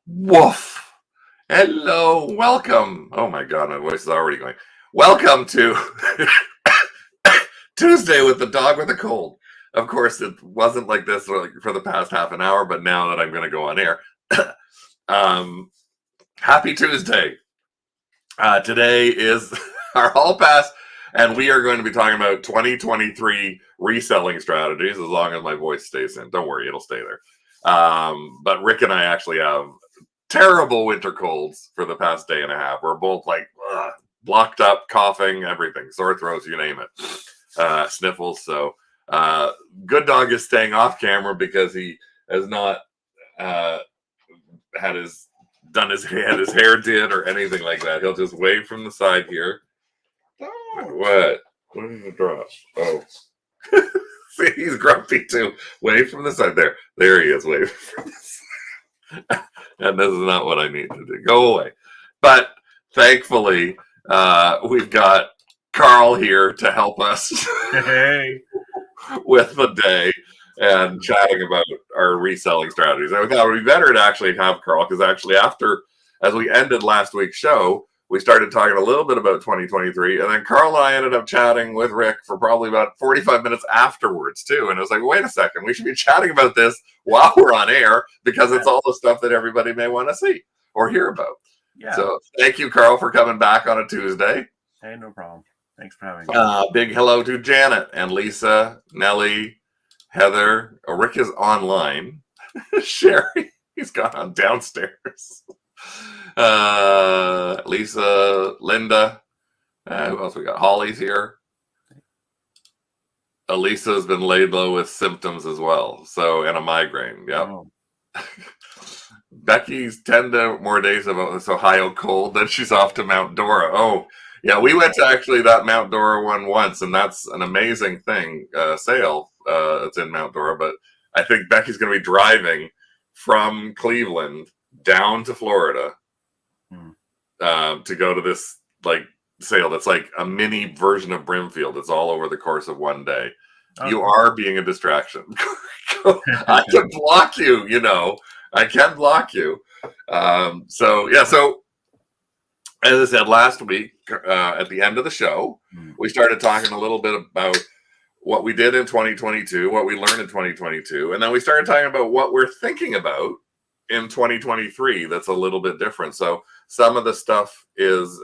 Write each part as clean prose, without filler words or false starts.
Woof. Hello, welcome. Oh my God, my voice is already going. Welcome to Tuesday with the dog with a cold. Of course, it wasn't like this for the past half an hour, but now that I'm going to go on air, happy Tuesday. Today is our hall pass, and we are going to be talking about 2023 reselling strategies, as long as my voice stays in. Don't worry, it'll stay there. But Rick and I actually have terrible winter colds for the past day and a half. We're both like blocked up, coughing, everything, sore throats, you name it, sniffles. So Good Dog is staying off camera because he has not had his hair did or anything like that. He'll just wave from the side here. What did it drop? Oh. See, he's grumpy too. Wave from the side. There he is, wave from the side. And this is not what I need to do. Go away. But thankfully, we've got Carl here to help us with the day and chatting about our reselling strategies. I thought it would be better to actually have Carl, because actually as we ended last week's show, we started talking a little bit about 2023, and then Carl and I ended up chatting with Rick for probably about 45 minutes afterwards too. And it was like, wait a second, we should be chatting about this while we're on air, because it's all the stuff that everybody may want to see or hear about. Yeah. So thank you, Carl, for coming back on a Tuesday. Hey, no problem. Thanks for having me. Big hello to Janet and Lisa, Nellie, Heather. Oh, Rick is online. Sherry, he's gone on downstairs. Lisa, Linda, who else we got? Holly's here. Elisa has been laid low with symptoms as well, and a migraine. Yep. Oh. Becky's 10 more days of this Ohio cold, then she's off to Mount Dora. Oh, yeah, we went to actually that Mount Dora one once, and that's an amazing thing, sale. It's in Mount Dora, but I think Becky's going to be driving from Cleveland down to Florida to go to this sale that's like a mini version of Brimfield. It's all over the course of one day. Okay. You are being a distraction. I can block you, I can block you. So as I said last week, at the end of the show, we started talking a little bit about what we did in 2022, what we learned in 2022, and then we started talking about what we're thinking about in 2023 that's a little bit different. So some of the stuff is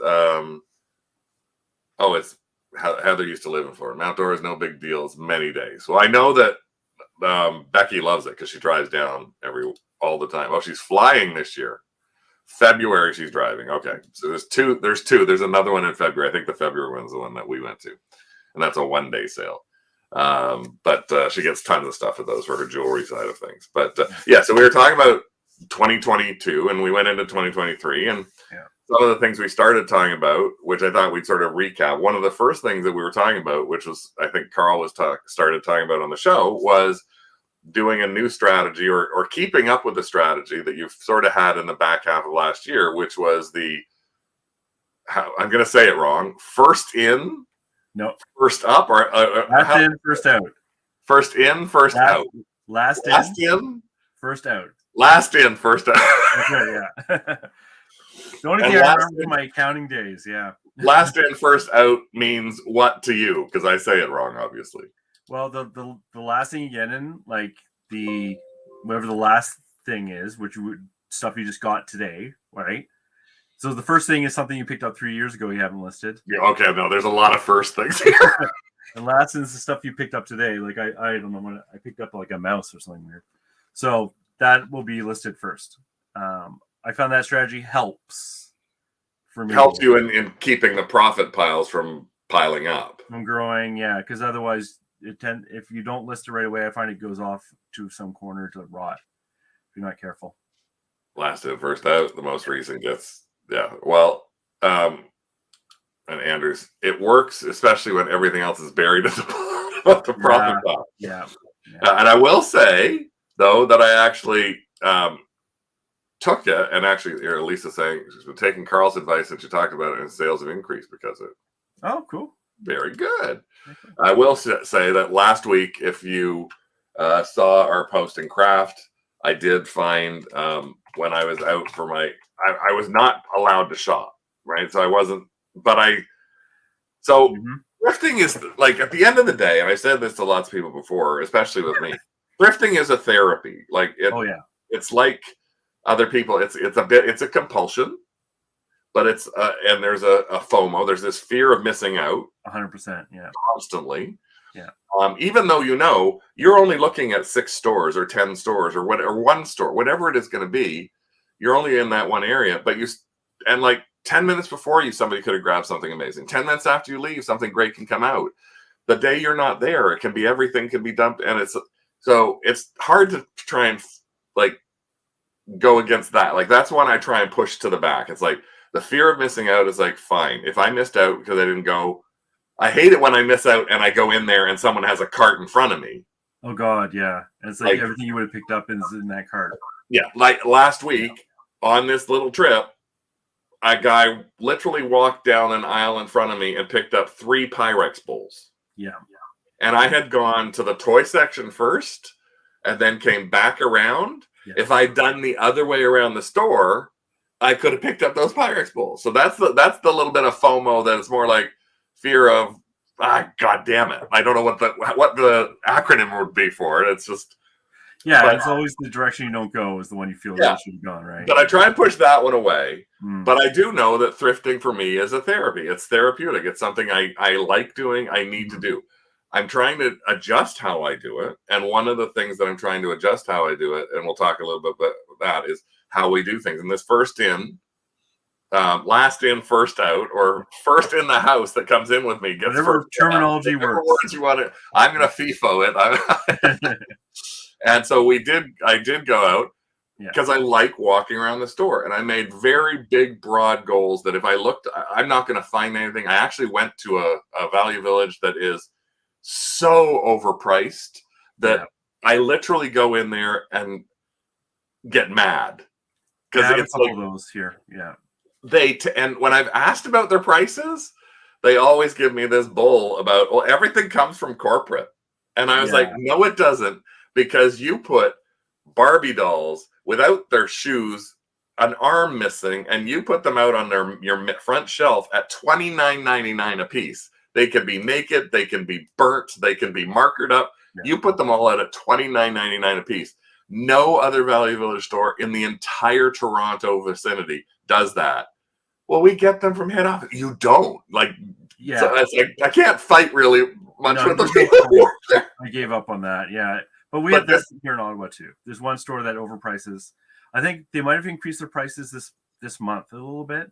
it's Heather used to live in Florida. Mount Dora is no big deal. It's many days. Well, I know that Becky loves it because she drives down all the time. Oh, she's flying this year. February she's driving. Okay, so there's two. There's another one in February. I think the February one's the one that we went to, and that's a one-day sale. But she gets tons of stuff at those for her jewelry side of things. But so we were talking about 2022, and we went into 2023, and some of the things we started talking about, which I thought we'd sort of recap. One of the first things that we were talking about, which was I think Carl started talking about on the show, was doing a new strategy or keeping up with the strategy that you've sort of had in the back half of last year, which was I'm going to say it wrong. First in, no, first up, or last in, first out. First in, first out. Last in, first out. Last in, first out. Okay, yeah. The only thing I remember from my accounting days, yeah. Last in, first out means what to you? Because I say it wrong, obviously. Well, the last thing you get in, like whatever the last thing is, stuff you just got today, right? So the first thing is something you picked up 3 years ago you haven't listed. Yeah, okay, no, there's a lot of first things here. And last is the stuff you picked up today. Like I don't know, I picked up like a mouse or something weird. So that will be listed first. I found that strategy helps for me. Helps you in keeping the profit piles from piling up. From growing, yeah, because otherwise if you don't list it right away, I find it goes off to some corner to rot if you're not careful. Last in, first out, the most recent gets, yeah. Well, and Andrews, it works, especially when everything else is buried at the profit pile. Yeah. And I will say, though, that I actually took it, and actually, Lisa's saying she's been taking Carl's advice, and she talked about it, and sales have increased because of it. Oh, cool. Very good. I will say that last week, if you saw our post in craft, I did find when I was out for I was not allowed to shop, right? So I wasn't, so thrifting is like, at the end of the day, and I said this to lots of people before, especially with me, thrifting is a therapy. Like it's like other people, it's a compulsion, but it's and there's a FOMO, there's this fear of missing out 100%, yeah, constantly. Yeah. Even though you're only looking at 6 stores or 10 stores or one store, whatever it is going to be, you're only in that one area. But and like 10 minutes before you, somebody could have grabbed something amazing. 10 minutes after you leave, something great can come out. The day you're not there, it can be everything can be dumped, and it's hard to try and like go against that. Like that's one I try and push to the back. It's like the fear of missing out is like, fine, if I missed out because I didn't go. I hate it when I miss out and I go in there and someone has a cart in front of me. Oh God, yeah. And it's like everything you would have picked up is in that cart. Yeah, like last week on this little trip, a guy literally walked down an aisle in front of me and picked up 3 Pyrex bowls. Yeah. And I had gone to the toy section first and then came back around. Yeah. If I'd done the other way around the store, I could have picked up those Pyrex bowls. So that's the little bit of FOMO that it's more like fear of, God damn it. I don't know what the acronym would be for it. It's just. Yeah, but it's always the direction you don't go is the one you feel you should have gone, right? But I try and push that one away. But I do know that thrifting for me is a therapy. It's therapeutic. It's something I like doing. I need to do. I'm trying to adjust how I do it. And one of the things that I'm trying to adjust how I do it, and we'll talk a little bit about that, is how we do things. And this first in, last in, first out, or first in the house that comes in with me gets whatever terminology works. Words you want to, I'm going to FIFO it. And so I did go out because I like walking around the store, and I made very big, broad goals that if I looked, I'm not going to find anything. I actually went to a value village that is so overpriced that I literally go in there and get mad because it's like those here. Yeah. And when I've asked about their prices, they always give me this bull about, well, everything comes from corporate. And I was like, no, it doesn't, because you put Barbie dolls without their shoes, an arm missing, and you put them out on your front shelf at $29.99 a piece. They can be naked, they can be burnt, they can be markered up. Yeah. You put them all out at $29.99 a piece. No other Value Village store in the entire Toronto vicinity does that. Well, we get them from head office. You don't. Like, so I can't fight really much with the people. I gave up on that. Yeah. But we have this here in Ottawa too. There's one store that overprices. I think they might have increased their prices this month a little bit.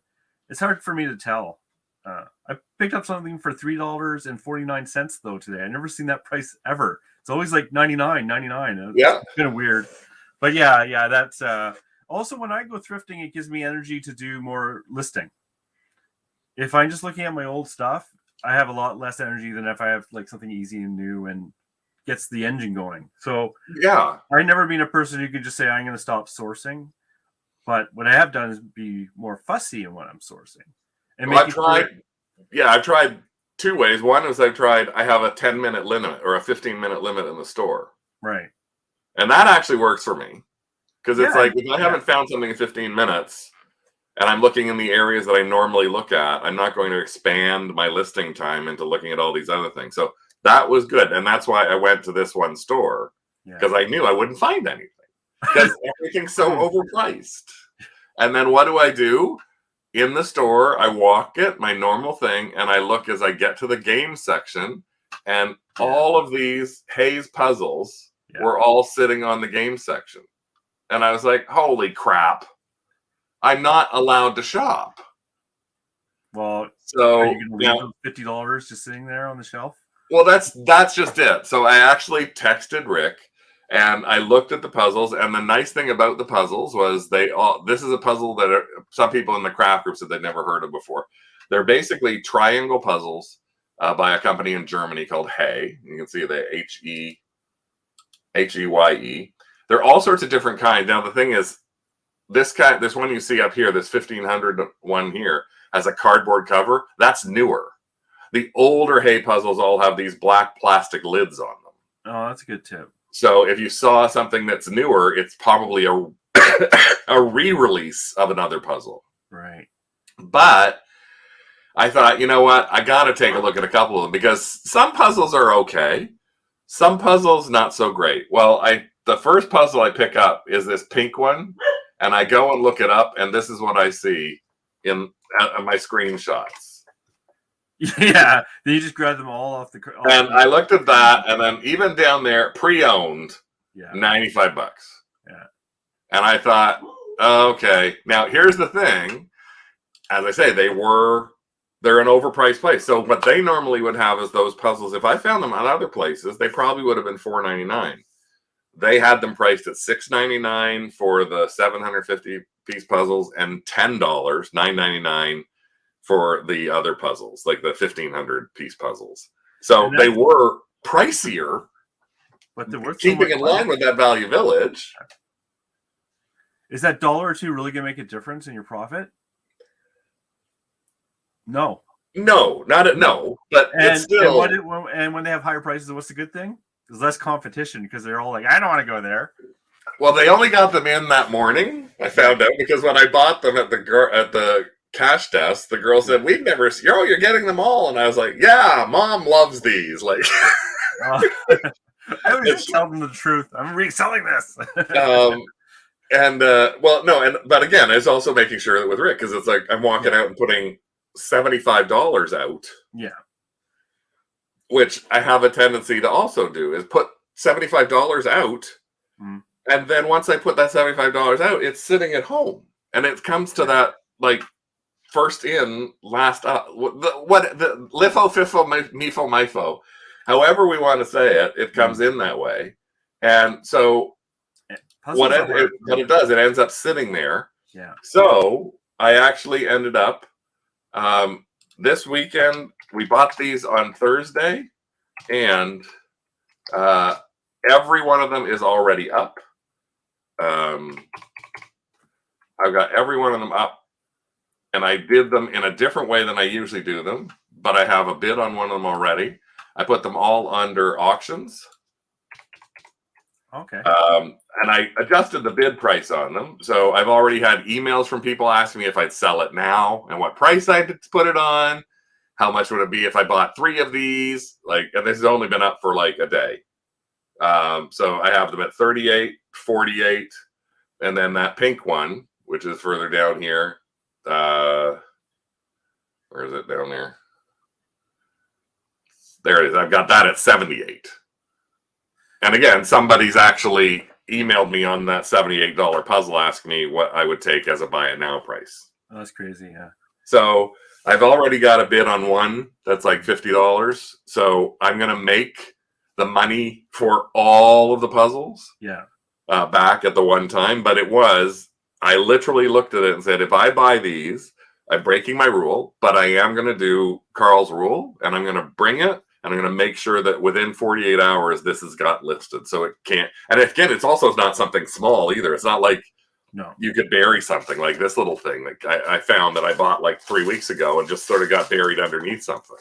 It's hard for me to tell. I picked up something for $3.49 though today. I've never seen that price ever. It's always like $99.99. Yeah, it's kind of weird. But yeah, that's also when I go thrifting, it gives me energy to do more listing. If I'm just looking at my old stuff, I have a lot less energy than if I have like something easy and new and gets the engine going. So yeah, I've never been a person who could just say I'm going to stop sourcing. But what I have done is be more fussy in what I'm sourcing. And I've tried 2 ways. One is I have a 10-minute limit or a 15-minute limit in the store. Right. And that actually works for me. Because it's like, if I haven't found something in 15 minutes and I'm looking in the areas that I normally look at, I'm not going to expand my listing time into looking at all these other things. So that was good. And that's why I went to this one store, because I knew I wouldn't find anything. Because everything's so overpriced. And then what do? In the store, I walk it, my normal thing, and I look as I get to the game section, and all of these Hayes puzzles were all sitting on the game section. And I was like, holy crap, I'm not allowed to shop. Well, so are you going to leave $50 just sitting there on the shelf? Well, that's just it. So I actually texted Rick, and I looked at the puzzles, and the nice thing about the puzzles was this is a puzzle that some people in the craft group said they'd never heard of before. They're basically triangle puzzles by a company in Germany called Hay. You can see the Heye. There are all sorts of different kinds. This thing is, this one you see up here, this 1500 one here, has a cardboard cover. That's newer. The older hay puzzles all have these black plastic lids on them. Oh, that's a good tip. So if you saw something that's newer, it's probably a a re-release of another puzzle. Right. But I thought, you know what? I got to take a look at a couple of them because some puzzles are okay. Some puzzles not so great. Well, the first puzzle I pick up is this pink one, and I go and look it up, and this is what I see in my screenshots. Yeah, then you just grab them all off the. And I looked at that, and then even down there, pre-owned, yeah, $95. Yeah. And I thought, okay. Now here's the thing. As I say, they're an overpriced place. So what they normally would have is those puzzles. If I found them at other places, they probably would have been $4.99. They had them priced at $6.99 for the 750 piece puzzles and $10, $9.99 for the other puzzles, like the 1,500 piece puzzles. So they were pricier, but they're worth keeping in line with that Value Village. Is that $1 or $2 really going to make a difference in your profit? No. No, but it's still. And when they have higher prices, what's the good thing? There's less competition because they're all like, I don't want to go there. Well, they only got them in that morning. I found out because when I bought them at the cash desk, the girl said, "We've never. You're getting them all," and I was like, "Yeah, Mom loves these." Like, I was just telling them the truth. I'm reselling this. But again, it's also making sure that with Rick, because it's like I'm walking out and putting $75 out. Yeah. Which I have a tendency to also do is put $75 out. And then once I put that $75 out, it's sitting at home. And it comes to that, like, first in, last up. The LIFO, FIFO, MIFO, MIFO. However we want to say it, it comes in that way. And so what it does, it ends up sitting there. Yeah. So I actually ended up this weekend, we bought these on Thursday, and every one of them is already up. I've got every one of them up, and I did them in a different way than I usually do them, but I have a bid on one of them already. I put them all under auctions. Okay. And I adjusted the bid price on them. So I've already had emails from people asking me if I'd sell it now and what price I'd put it on. How much would it be if I bought 3 of these? And this has only been up for like a day. So I have them at 38, 48, and then that pink one, which is further down here. Where is it down there? There it is. I've got that at 78. And again, somebody's actually emailed me on that $78 puzzle asking me what I would take as a buy it now price. Oh, that's crazy, yeah. So I've already got a bid on one that's like $50. So I'm going to make the money for all of the puzzles back at the one time. But I literally looked at it and said, if I buy these, I'm breaking my rule, but I am going to do Carl's rule, and I'm going to bring it. And I'm going to make sure that within 48 hours, this has got listed. So it can't. And again, it's also not something small either. It's not like you could bury something like this little thing that I found that I bought like 3 weeks ago and just sort of got buried underneath something.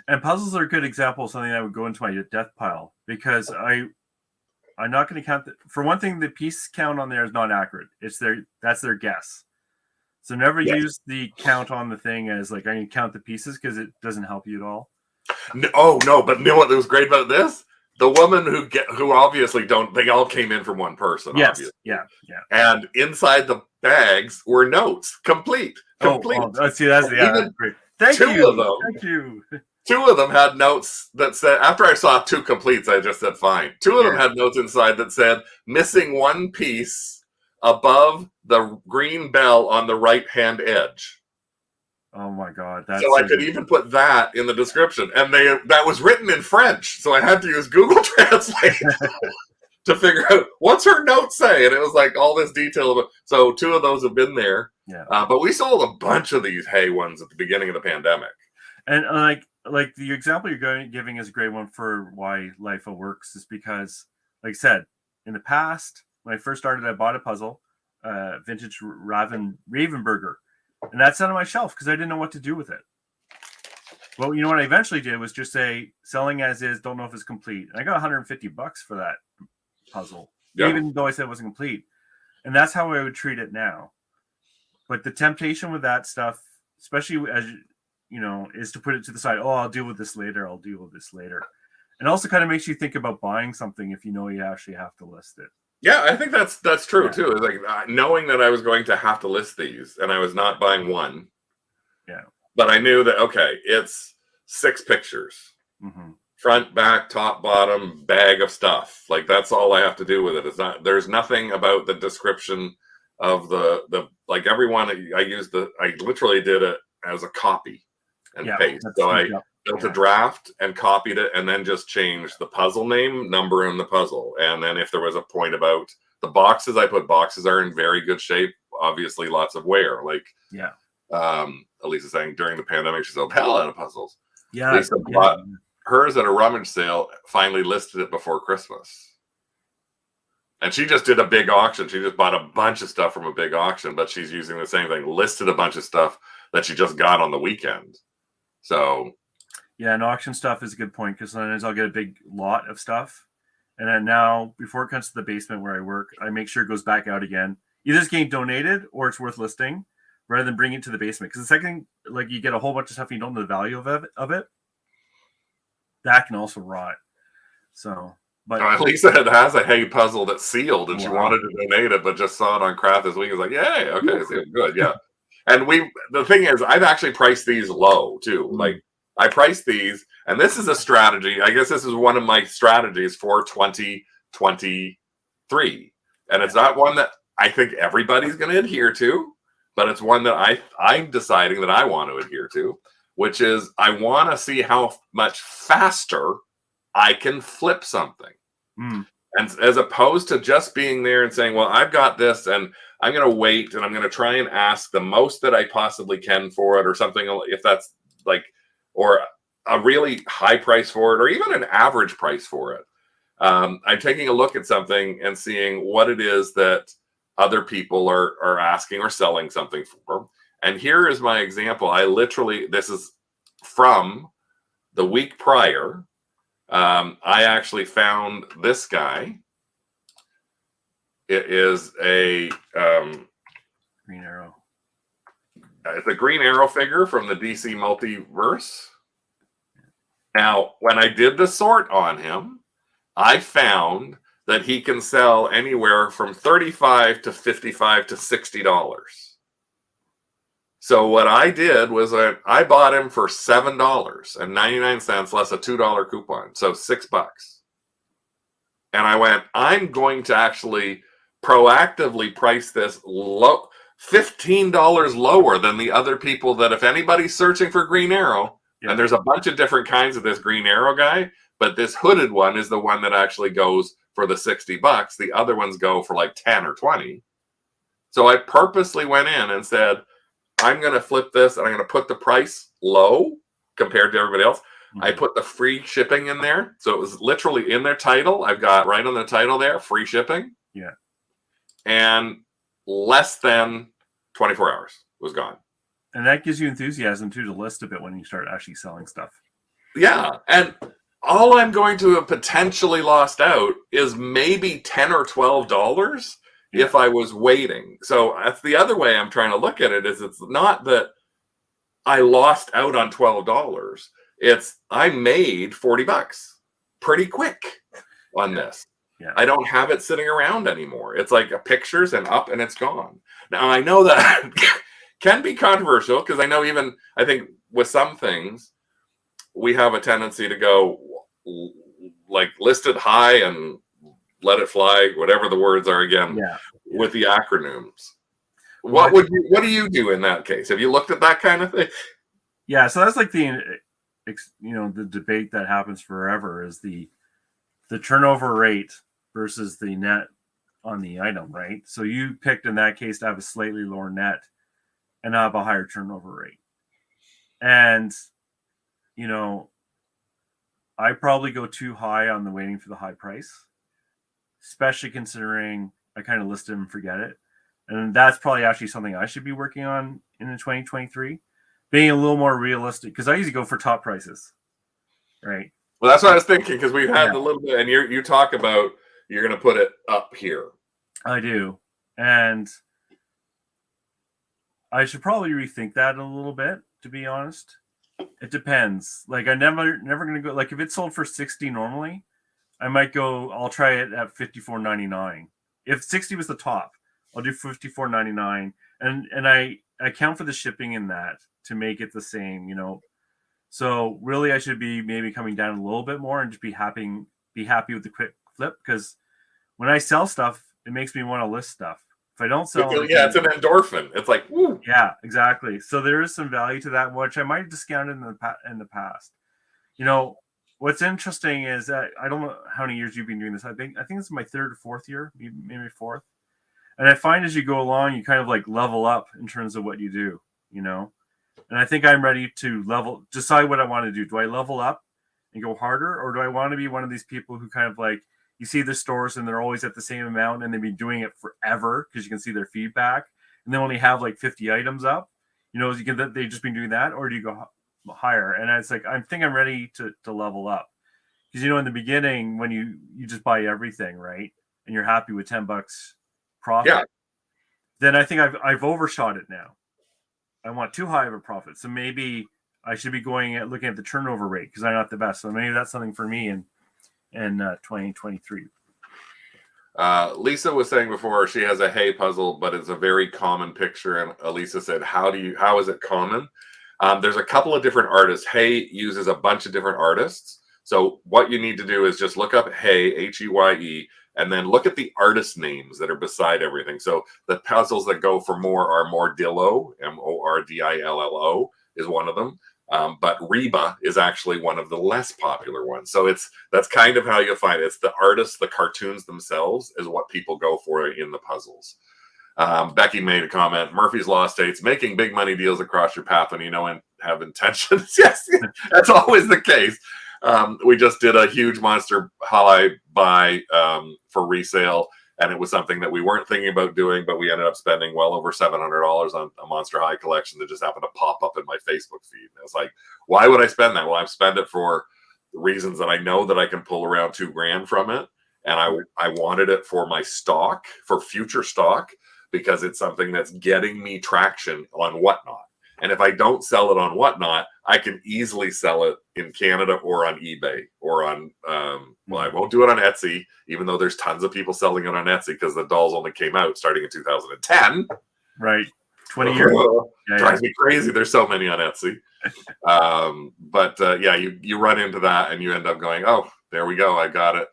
And puzzles are a good example of something that would go into my death pile, because I'm not going to count. For one thing, the piece count on there is not accurate. That's their guess. So never use the count on the thing as like, I can count the pieces, because it doesn't help you at all. No, but you know what was great about this? The woman who obviously they all came in from one person. Yes, obviously. yeah. And inside the bags were notes, complete. See, that's great. Thank you. 2 of them had notes that said, after I saw 2 completes, I just said, fine. 2 of them had notes inside that said, missing 1 piece above the green bell on the right-hand edge. Oh my God! So I could even put that in the description, and that was written in French, so I had to use Google Translate to figure out what's her note say, and it was like all this detail about. So 2 of those have been there, but we sold a bunch of these hay ones at the beginning of the pandemic. And like the example you're giving is a great one for why LIFO works, is because, like I said, in the past when I first started, I bought a puzzle, vintage Ravenberger. And that sat on my shelf because I didn't know what to do with it. Well, you know what I eventually did was just say selling as is, don't know if it's complete. And I got $150 for that puzzle, even though I said it wasn't complete. And that's how I would treat it now. But the temptation with that stuff, especially as you know, is to put it to the side. Oh, I'll deal with this later. I'll deal with this later. And also kind of makes you think about buying something if you know you actually have to list it. Yeah, I think that's true too. It's like knowing that I was going to have to list these, and I was not buying one. Yeah. But I knew that okay, it's 6 pictures, front, back, top, bottom, bag of stuff. Like that's all I have to do with it. It's not. There's nothing about the description of the like everyone. I literally did it as a copy and paste. So I built a draft and copied it, and then just changed the puzzle name, number in the puzzle, and then if there was a point about the boxes, I put boxes are in very good shape. Obviously, lots of wear. Like Elisa's saying during the pandemic, she sold hell out of puzzles. Yeah, Lisa bought hers at a rummage sale. Finally, listed it before Christmas. And she just did a big auction. She just bought a bunch of stuff from a big auction, but she's using the same thing. Listed a bunch of stuff that she just got on the weekend. So, yeah, and auction stuff is a good point because sometimes I'll get a big lot of stuff. And then now, before it comes to the basement where I work, I make sure it goes back out again. Either it's getting donated or it's worth listing rather than bringing it to the basement. Because the second, like, you get a whole bunch of stuff and you don't know the value of it, that can also rot. So, but Lisa has a hay puzzle that's sealed, and she wanted to donate it, but just saw it on Craft this week. It's like, yay, okay, so good, yeah. And the thing is, I've actually priced these low too. Like I priced these, and this is a strategy. I guess this is one of my strategies for 2023, and it's not one that I think everybody's going to adhere to, but it's one that I'm deciding that I want to adhere to, which is I want to see how much faster I can flip something. And as opposed to just being there and saying, well, I've got this and I'm going to wait and I'm going to try and ask the most that I possibly can for it or something, if that's like, or a really high price for it or even an average price for it. I'm taking a look at something and seeing what it is that other people are asking or selling something for. And here is my example. This is from the week prior. I actually found this guy. It is a Green Arrow. It's a Green Arrow figure from the DC Multiverse. Now, when I did the sort on him, I found that he can sell anywhere from $35 to $55 to $60. So what I did was I bought him for $7.99 less a $2 coupon, so $6. And I went, I'm going to actually proactively price this low, $15 lower than the other people that if anybody's searching for Green Arrow, and there's a bunch of different kinds of this Green Arrow guy, but this hooded one is the one that actually goes for the $60. The other ones go for like 10 or 20. So I purposely went in and said, I'm going to flip this and I'm going to put the price low compared to everybody else. I put the free shipping in there. So it was literally in their title. I've got right on the title there, free shipping. Yeah. And less than 24 hours was gone. And that gives you enthusiasm too to list a bit when you start actually selling stuff. Yeah. And all I'm going to have potentially lost out is maybe $10 or $12 if I was waiting. So that's the other way I'm trying to look at it is it's not that I lost out on $12. It's I made $40 pretty quick on this. Yeah. I don't have it sitting around anymore. It's like a pictures and up and it's gone. Now I know that can be controversial because I think with some things we have a tendency to go like listed high and let it fly, whatever the words are again, with the acronyms. What do you do in that case? Have you looked at that kind of thing? Yeah, so that's like the debate that happens forever is the turnover rate versus the net on the item, right? So you picked in that case to have a slightly lower net and have a higher turnover rate. And, I probably go too high on the waiting for the high price, especially considering I kind of list it and forget it. And that's probably actually something I should be working on in 2023. being a little more realistic, because I usually go for top prices, right? Well, that's what I was thinking, because we've had Yeah. a little bit, and you talk about you're going to put it up here. I do, and I should probably rethink that a little bit, to be honest. It depends. Like, I never gonna go, like, if it's sold for 60 normally, I might go, I'll try it at $54.99. If 60 was the top, I'll do $54.99, and I account for the shipping in that to make it the same, you know. So really, I should be maybe coming down a little bit more and just be happy with the quick flip, because when I sell stuff, it makes me want to list stuff. If I don't sell anything, Yeah, it's an endorphin. It's like, woo. yeah, exactly. So there is some value to that, which I might have discounted in the past. You know, what's interesting is that I don't know how many years you've been doing this. I think it's my third or fourth year, maybe fourth. And I find as you go along, you kind of like level up in terms of what you do, you know. And I think I'm ready to decide what I want to do. Do I level up and go harder, or do I want to be one of these people who kind of like, you see the stores and they're always at the same amount and they've been doing it forever because you can see their feedback, and they only have like 50 items up, you know, they've just been doing that, or do you go higher? And it's like, I think I'm ready to level up, because, you know, in the beginning when you just buy everything, right, and you're happy with $10 profit, Yeah. then I think I've overshot it now. I want too high of a profit, so maybe I should be looking at the turnover rate, because I'm not the best. So maybe that's something for me in 2023. Lisa was saying before she has a hay puzzle, but it's a very common picture. And Elisa said, how is it common? There's a couple of different artists. Hay uses a bunch of different artists. So what you need to do is just look up Hay, Heye, and then look at the artist names that are beside everything. So the puzzles that go for more are Mordillo, Mordillo is one of them. But Reba is actually one of the less popular ones. So that's kind of how you'll find it. It's the artists, the cartoons themselves is what people go for in the puzzles. Becky made a comment, Murphy's Law states, making big money deals across your path when you know and have intentions. Yes, that's always the case. We just did a huge monster high buy for resale, and it was something that we weren't thinking about doing, but we ended up spending well over $700 on a Monster High collection that just happened to pop up in my Facebook feed. And it's like, why would I spend that? Well, I spend it for reasons that I know that I can pull around $2,000 from it. And I wanted it for my stock, for future stock, because it's something that's getting me traction on Whatnot. And if I don't sell it on Whatnot, I can easily sell it in Canada or on eBay or on, well, I won't do it on Etsy, even though there's tons of people selling it on Etsy because the dolls only came out starting in 2010. Right. 20 years. Drives me crazy. There's so many on Etsy. But yeah, you run into that and you end up going, oh, there we go. I got it.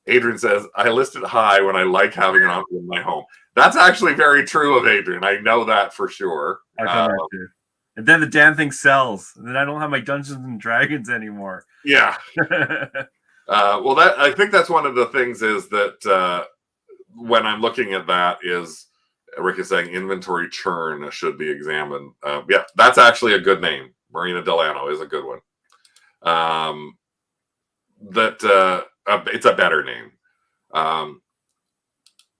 Adrian says, I listed high when I like having an option in my home. That's actually very true of Adrian. I know that for sure. I've done that too. And then the damn thing sells. And then I don't have my Dungeons and Dragons anymore. Yeah. Well, I think that's one of the things is that when I'm looking at that is, Rick is saying inventory churn should be examined. Yeah, that's actually a good name. Marina Delano is a good one. It's a better name.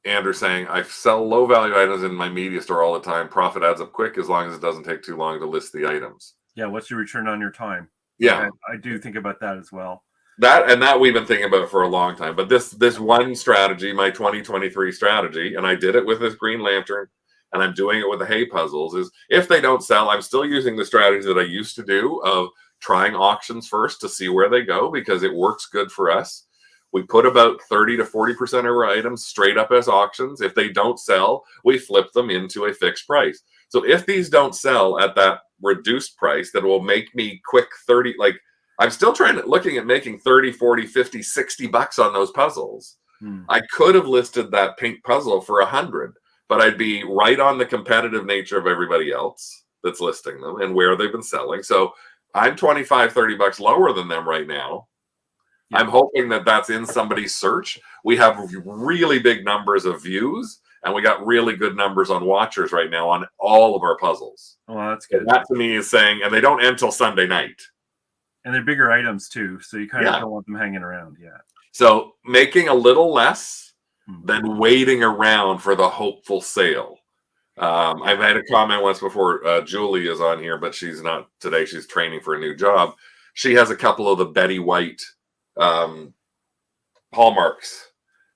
Andrew saying, I sell low value items in my media store all the time. Profit adds up quick as long as it doesn't take too long to list the items. Yeah, what's your return on your time? Yeah. I do think about that as well. That we've been thinking about for a long time. But this one strategy, my 2023 strategy, and I did it with this Green Lantern, and I'm doing it with the hay puzzles, is if they don't sell, I'm still using the strategy that I used to do of trying auctions first to see where they go, because it works good for us. We put about 30 to 40% of our items straight up as auctions. If they don't sell, we flip them into a fixed price. So if these don't sell at that reduced price, that will make me quick 30, like I'm still looking at making 30, 40, 50, $60 on those puzzles. I could have listed that pink puzzle for 100, but I'd be right on the competitive nature of everybody else that's listing them and where they've been selling. So I'm 25, $30 lower than them right now. Yeah. I'm hoping that that's in somebody's search. We have really big numbers of views, and we got really good numbers on watchers right now on all of our puzzles. Oh, that's good. And that to me is saying, and they don't end till Sunday night. And they're bigger items too, so you kind of don't want them hanging around. Yeah. So making a little less than waiting around for the hopeful sale. I've had a comment once before. Julie is on here, but she's not today. She's training for a new job. She has a couple of the Betty White um, hallmarks.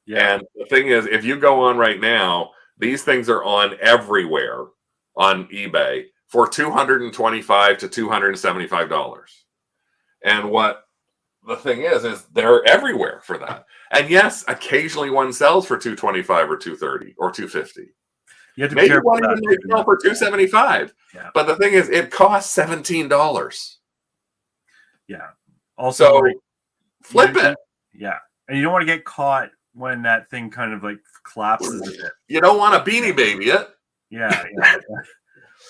Yeah. And the thing is, if you go on right now, these things are on everywhere on eBay for $225 to $275. And what the thing is they're everywhere for that. And yes, occasionally one sells for 225 or 230 or 250. You have to be Maybe careful one with even that. might sell for 275. Yeah. But the thing is, it costs $17. Yeah. Also, So like, flip it. Yeah. And you don't want to get caught when that thing kind of like collapses a bit. You don't want to Beanie Baby it. Yeah.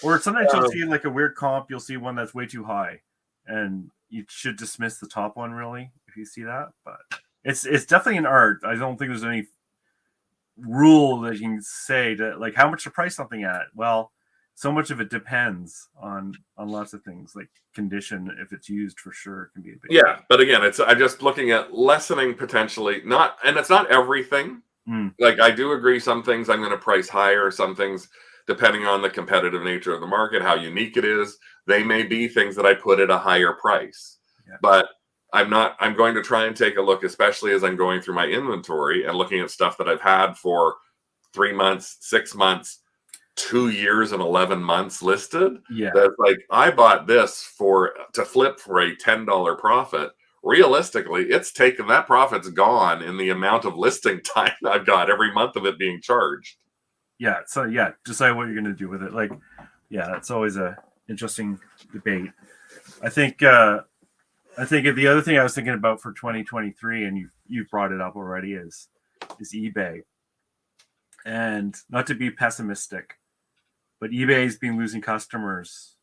Or sometimes you'll see like a weird comp. You'll see one that's way too high, and you should dismiss the top one really if you see that. But it's definitely an art. I don't think there's any rule that you can say to like how much to price something at. Well, so much of it depends on lots of things, like condition. If it's used, for sure can be a big Yeah, but again, I'm just looking at lessening potentially, and it's not everything. Like I do agree, some things I'm going to price higher, some things depending on the competitive nature of the market, how unique it is, they may be things that I put at a higher price. Yeah. But I'm going to try and take a look, especially as I'm going through my inventory and looking at stuff that I've had for 3 months, 6 months, 2 years and 11 months listed. Yeah. That's like, I bought this to flip for a $10 profit. Realistically, it's taken, that profit's gone in the amount of listing time I've got every month of it being charged. Yeah. So yeah, decide what you're going to do with it. Like, yeah, that's always a interesting debate. I think the other thing I was thinking about for 2023, and you've brought it up already, is eBay. And not to be pessimistic, but eBay's been losing customers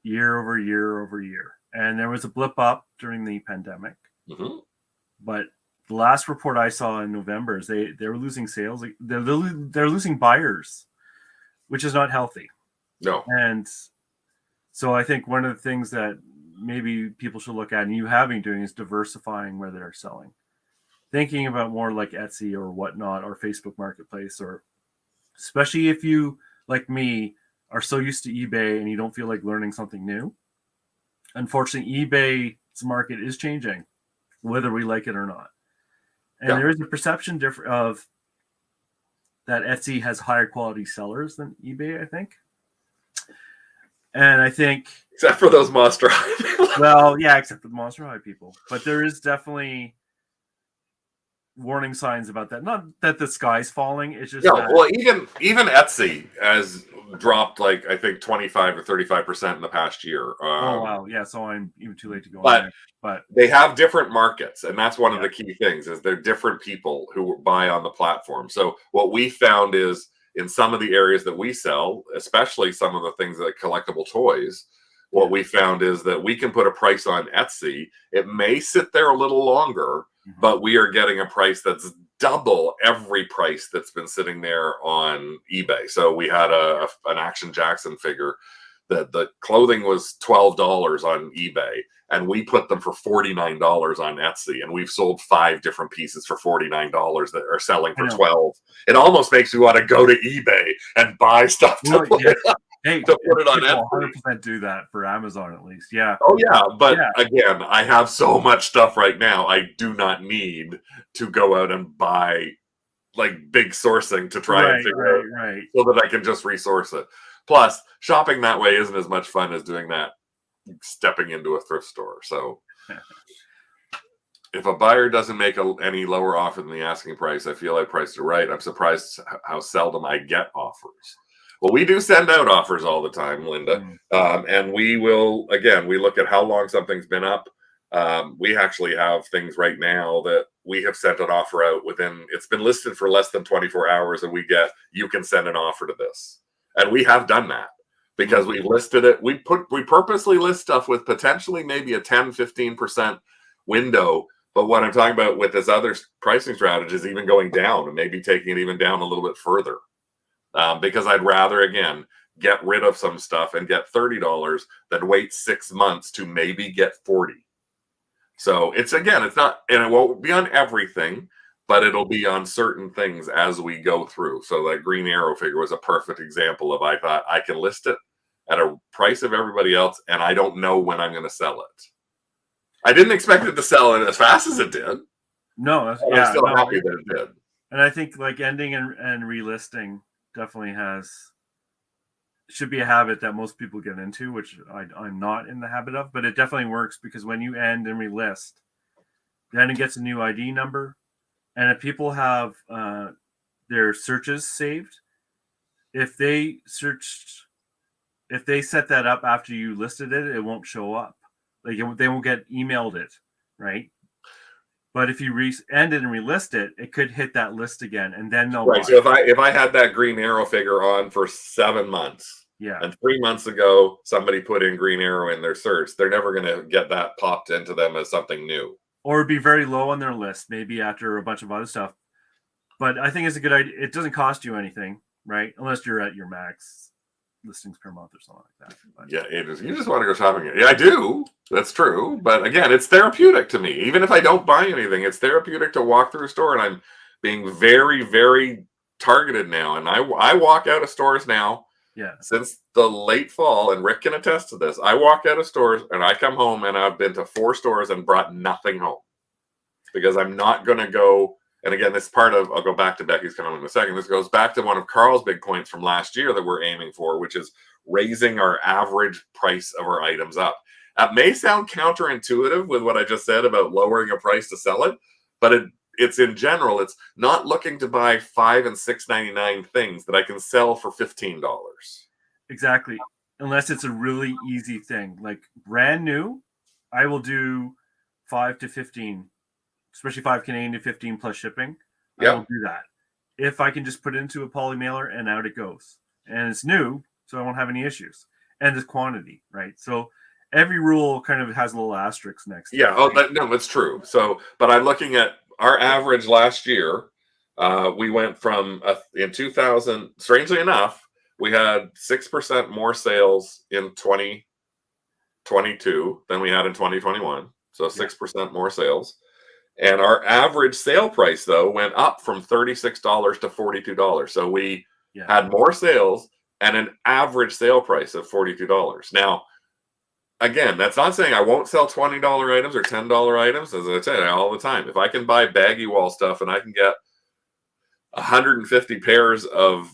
year over year over year. And there was a blip up during the pandemic. Mm-hmm. But the last report I saw in November is they were losing sales. They're losing buyers, which is not healthy. No. And so I think one of the things that maybe people should look at, and you have been doing, is diversifying where they're selling. Thinking about more like Etsy or whatnot, or Facebook Marketplace, or especially if you, like me, are so used to eBay and you don't feel like learning something new. Unfortunately, eBay's market is changing, whether we like it or not. And there is a perception of that Etsy has higher quality sellers than eBay, I think. And I think, except for those Monster High. Well, yeah, except for the Monster High people. But there is definitely warning signs about that. Not that the sky's falling. It's just well, even Etsy has dropped like I think 25 or 35% in the past year. Oh wow, yeah. So I'm even too late to go but on there. But they have different markets, and that's one of the key things is they're different people who buy on the platform. So what we found is in some of the areas that we sell, especially some of the things like collectible toys, what we found is that we can put a price on Etsy. It may sit there a little longer, but we are getting a price that's double every price that's been sitting there on eBay. So we had an Action Jackson figure that the clothing was $12 on eBay, and we put them for $49 on Etsy, and we've sold 5 different pieces for $49 that are selling for $12. It almost makes me want to go to eBay and buy stuff to put it on Etsy. 100% do that for Amazon at least. Yeah. Oh yeah, but again, I have so much stuff right now. I do not need to go out and buy like big sourcing to try and figure out so that I can just resource it. Plus, shopping that way isn't as much fun as doing that stepping into a thrift store. So if a buyer doesn't make any lower offer than the asking price, I feel I priced it right. I'm surprised how seldom I get offers. Well, we do send out offers all the time, Linda. And we will, again, we look at how long something's been up. We actually have things right now that we have sent an offer out it's been listed for less than 24 hours, and we get, you can send an offer to this. And we have done that because we've listed it. We purposely list stuff with potentially maybe a 10, 15% window. But what I'm talking about with this other pricing strategy is even going down and maybe taking it even down a little bit further. Because I'd rather, again, get rid of some stuff and get $30 than wait 6 months to maybe get $40. So it's not, and it won't be on everything, but it'll be on certain things as we go through. So that green arrow figure was a perfect example of, I thought I can list it at a price of everybody else, and I don't know when I'm going to sell it. I didn't expect it to sell it as fast as it did. No, I'm still happy that it did. And I think like ending and relisting definitely should be a habit that most people get into, which I'm not in the habit of, but it definitely works, because when you end and relist, then it gets a new ID number. And if people have their searches saved, if they set that up after you listed it, it won't show up. Like they won't get emailed it, right? But if you end it and relist it, it could hit that list again, and then they'll right. So if I had that green arrow figure on for 7 months, and 3 months ago somebody put in green arrow in their search, they're never going to get that popped into them as something new, or be very low on their list, maybe after a bunch of other stuff. But I think it's a good idea. It doesn't cost you anything, right? Unless you're at your max listings per month or something like that. But yeah, you just want to go shopping. Yeah, I do. That's true. But again, it's therapeutic to me. Even if I don't buy anything, it's therapeutic to walk through a store, and I'm being very, very targeted now. And I walk out of stores now. Yeah. Since the late fall, and Rick can attest to this, I walk out of stores and I come home and I've been to 4 stores and brought nothing home, because I'm not going to go. And again, this part of, I'll go back to Becky's comment in a second. This goes back to one of Carl's big points from last year that we're aiming for, which is raising our average price of our items up. That may sound counterintuitive with what I just said about lowering a price to sell it, but it's in general, it's not looking to buy $5 and $6.99 things that I can sell for $15. Exactly. Unless it's a really easy thing, like brand new, I will do 5 to 15. Especially 5 Canadian to 15 plus shipping. I will do that. If I can just put it into a poly mailer and out it goes. And it's new, so I won't have any issues. And it's quantity, right? So every rule kind of has a little asterisk next to it. Right? No, that's true. So, but I'm looking at our average last year. We went from, in 2000, strangely enough, we had 6% more sales in 2022 than we had in 2021. So 6% more sales. And our average sale price, though, went up from $36 to $42. So we had more sales and an average sale price of $42. Now, again, that's not saying I won't sell $20 items or $10 items. As I say all the time, if I can buy baggy wall stuff and I can get 150 pairs of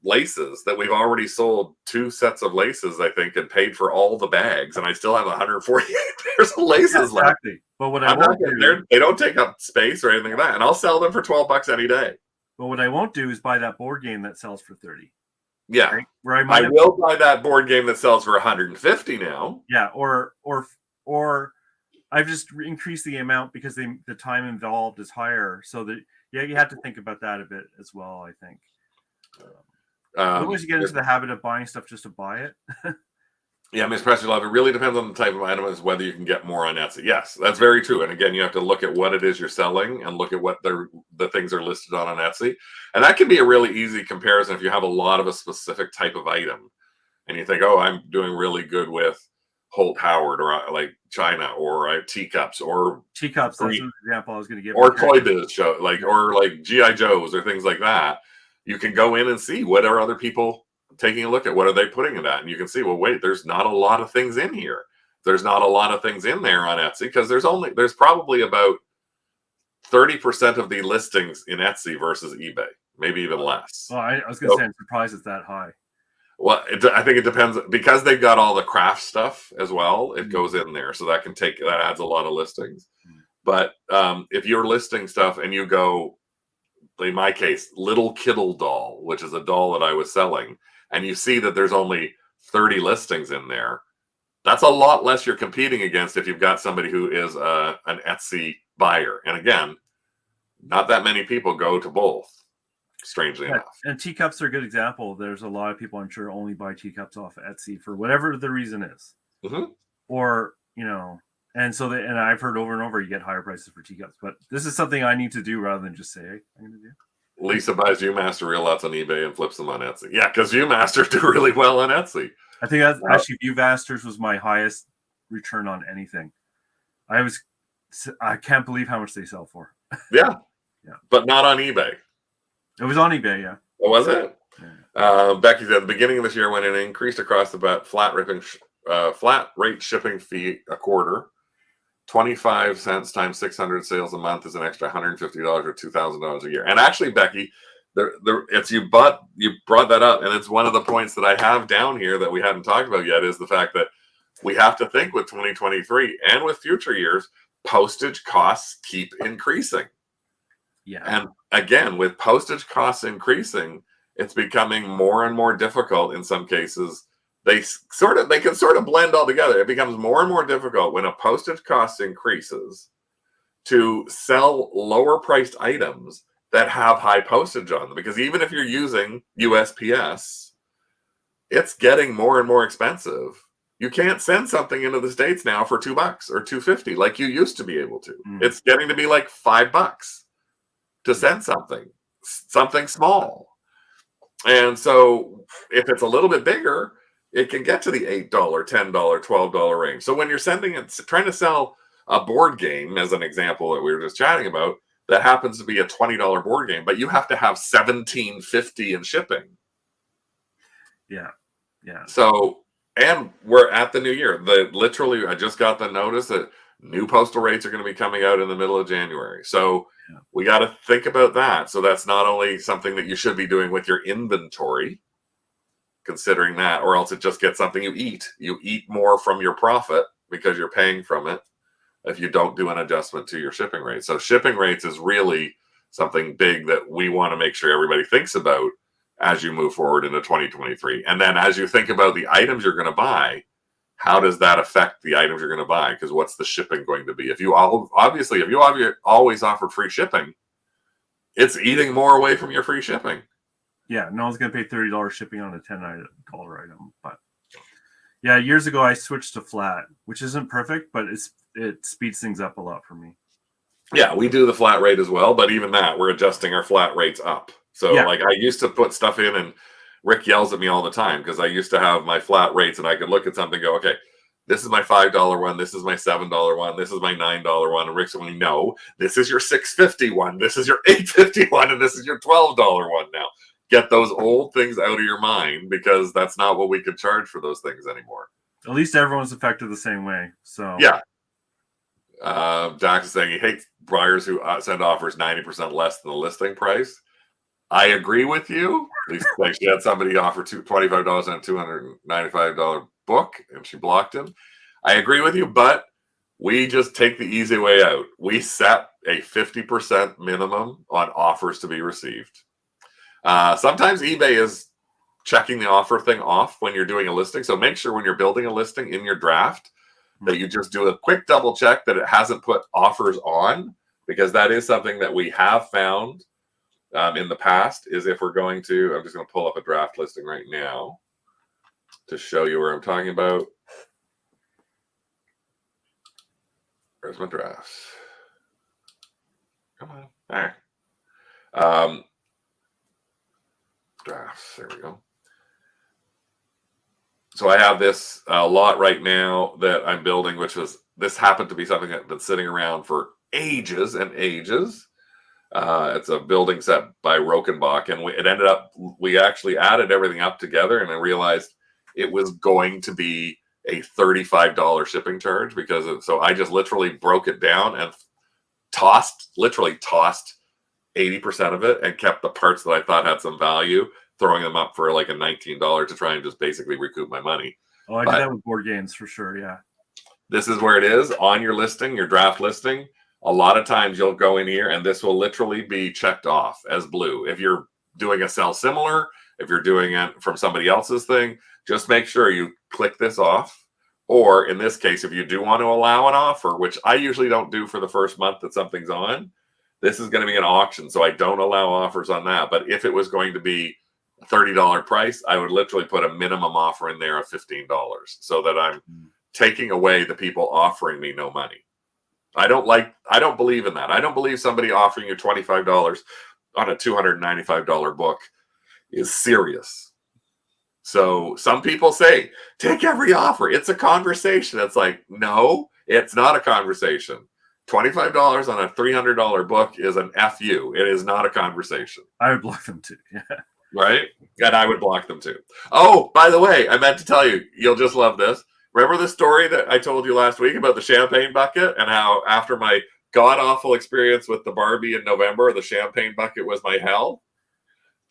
laces that we've already sold 2 sets of laces, I think, and paid for all the bags, and I still have 148 pairs of laces left. But what I won't do, they don't take up space or anything like that, and I'll sell them for $12 any day. But what I won't do is buy that board game that sells for 30. Yeah, right? Where I will buy that board game that sells for 150 now. Yeah, or I've just increased the amount because the time involved is higher. So that you have to think about that a bit as well, I think. Otherwise, you get into the habit of buying stuff just to buy it. Yeah, Ms. Pressure Love, it really depends on the type of item, is whether you can get more on Etsy. Yes, that's very true. And again, you have to look at what it is you're selling and look at what the things are listed on Etsy. And that can be a really easy comparison if you have a lot of a specific type of item. And you think, oh, I'm doing really good with Holt Howard, or like China, or teacups, or teacups. That's an example I was going to give. Or Toy Biz show, or like G.I. Joes or things like that. You can go in and see what are other people taking a look at, what are they putting it at, and you can see, well, wait, there's not a lot of things in here. There's not a lot of things in there on Etsy, because there's probably about 30% of the listings in Etsy versus eBay, maybe even less. Well, I was going to say, I'm surprised it's that high. Well, I think it depends, because they've got all the craft stuff as well. It goes in there, so that adds a lot of listings. But if you're listing stuff and you go, in my case, Little Kittle doll, which is a doll that I was selling, and you see that there's only 30 listings in there, that's a lot less you're competing against if you've got somebody who is an Etsy buyer. And again, not that many people go to both, strangely enough. And teacups are a good example. There's a lot of people, I'm sure, only buy teacups off Etsy for whatever the reason is. Mm-hmm. Or, and so and I've heard over and over, you get higher prices for teacups. But this is something I need to do rather than just say, hey, I'm going to do. Lisa buys Viewmaster real lots on eBay and flips them on Etsy. Yeah, because Viewmasters do really well on Etsy. I think that's actually Viewmasters was my highest return on anything. I can't believe how much they sell for. Yeah. But not on eBay. It was on eBay, yeah. What was it? Yeah. Becky said, at the beginning of this year, when it increased across the bat, flat rate shipping fee a quarter, 25 cents times 600 sales a month is an extra $150 or $2,000 a year. And actually, Becky, you brought that up, and it's one of the points that I have down here that we haven't talked about yet, is the fact that we have to think with 2023 and with future years, postage costs keep increasing. Yeah. And again, with postage costs increasing, it's becoming more and more difficult in some cases. They can sort of blend all together. It becomes more and more difficult when a postage cost increases to sell lower priced items that have high postage on them. Because even if you're using USPS, it's getting more and more expensive. You can't send something into the States now for $2 or $2.50 like you used to be able to. It's getting to be like $5 to send something small. And so if it's a little bit bigger, it can get to the $8, $10, $12 range. So when you're trying to sell a board game, as an example that we were just chatting about, that happens to be a $20 board game, but you have to have $17.50 in shipping. Yeah. So, and we're at the new year. Literally, I just got the notice that new postal rates are going to be coming out in the middle of January. So we got to think about that. So that's not only something that you should be doing with your inventory, considering that, or else it just gets something you eat. You eat more from your profit because you're paying from it if you don't do an adjustment to your shipping rate. So shipping rates is really something big that we want to make sure everybody thinks about as you move forward into 2023. And then as you think about the items you're going to buy, how does that affect the items you're going to buy? Because what's the shipping going to be? If you always offered free shipping, it's eating more away from your free shipping. Yeah, no one's going to pay $30 shipping on a $10 item. But yeah, years ago I switched to flat, which isn't perfect, but it speeds things up a lot for me. Yeah, we do the flat rate as well, but even that, we're adjusting our flat rates up. So like I used to put stuff in, and Rick yells at me all the time because I used to have my flat rates, and I could look at something and go, okay, this is my $5 one, this is my $7 one, this is my $9 one. And Rick's going, no, this is your $6.50 one, this is your $8.50 one, and this is your $12 one now. Get those old things out of your mind, because that's not what we could charge for those things anymore. At least everyone's affected the same way. So yeah. Dax is saying he hates buyers who send offers 90% less than the listing price. I agree with you. At least like she had somebody offer $25 on a $295 book, and she blocked him. I agree with you, but we just take the easy way out. We set a 50% minimum on offers to be received. Sometimes eBay is checking the offer thing off when you're doing a listing. So make sure when you're building a listing in your draft that you just do a quick double check that it hasn't put offers on, because that is something that we have found in the past. Is if we're going to, I'm just going to pull up a draft listing right now to show you where I'm talking about. Where's my drafts? Come on. All right. Drafts. There we go. So I have this lot right now that I'm building, this happened to be something that's been sitting around for ages and ages. It's a building set by Rokenbach, and it ended up, we actually added everything up together, and I realized it was going to be a $35 shipping charge so I just literally broke it down and literally tossed 80% of it and kept the parts that I thought had some value, throwing them up for like a $19 to try and just basically recoup my money. Oh, I did that with board games for sure. Yeah. This is where it is on your listing, your draft listing. A lot of times you'll go in here and this will literally be checked off as blue. If you're doing a sell similar, if you're doing it from somebody else's thing, just make sure you click this off. Or in this case, if you do want to allow an offer, which I usually don't do for the first month that something's on, this is going to be an auction, so I don't allow offers on that. But if it was going to be a $30 price, I would literally put a minimum offer in there of $15 so that I'm taking away the people offering me no money. I don't believe in that. I don't believe somebody offering you $25 on a $295 book is serious. So some people say, take every offer. It's a conversation. It's like, no, it's not a conversation. $25 on a $300 book is an FU. It is not a conversation. I would block them too. Yeah. Right? And I would block them too. Oh, by the way, I meant to tell you, you'll just love this. Remember the story that I told you last week about the champagne bucket and how after my god-awful experience with the Barbie in November, the champagne bucket was my hell?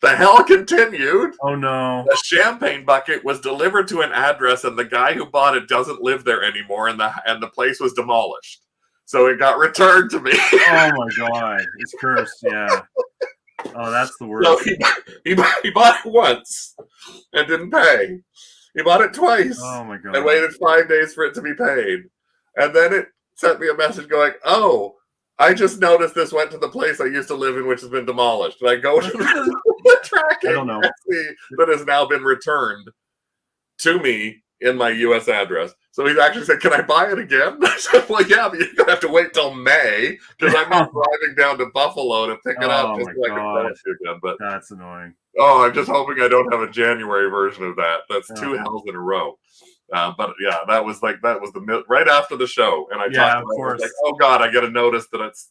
The hell continued. Oh, no. The champagne bucket was delivered to an address, and the guy who bought it doesn't live there anymore, and the place was demolished. So it got returned to me. Oh, my God. It's cursed, yeah. Oh, that's the worst. So he bought it once and didn't pay. He bought it twice. Oh, my God. And waited 5 days for it to be paid. And then it sent me a message going, oh, I just noticed this went to the place I used to live in, which has been demolished. And I go to the tracking I don't know. that has now been returned to me in my U.S. address. So he actually said, can I buy it again? I said, well, yeah, but you're going to have to wait till May because I'm not driving down to Buffalo to pick it up just so I can sell it to you again. But that's annoying. Oh, I'm just hoping I don't have a January version of that. That's 2 hells in a row. But yeah, that was the right after the show, and I talked about it. I was like, oh God, I get a notice that it's.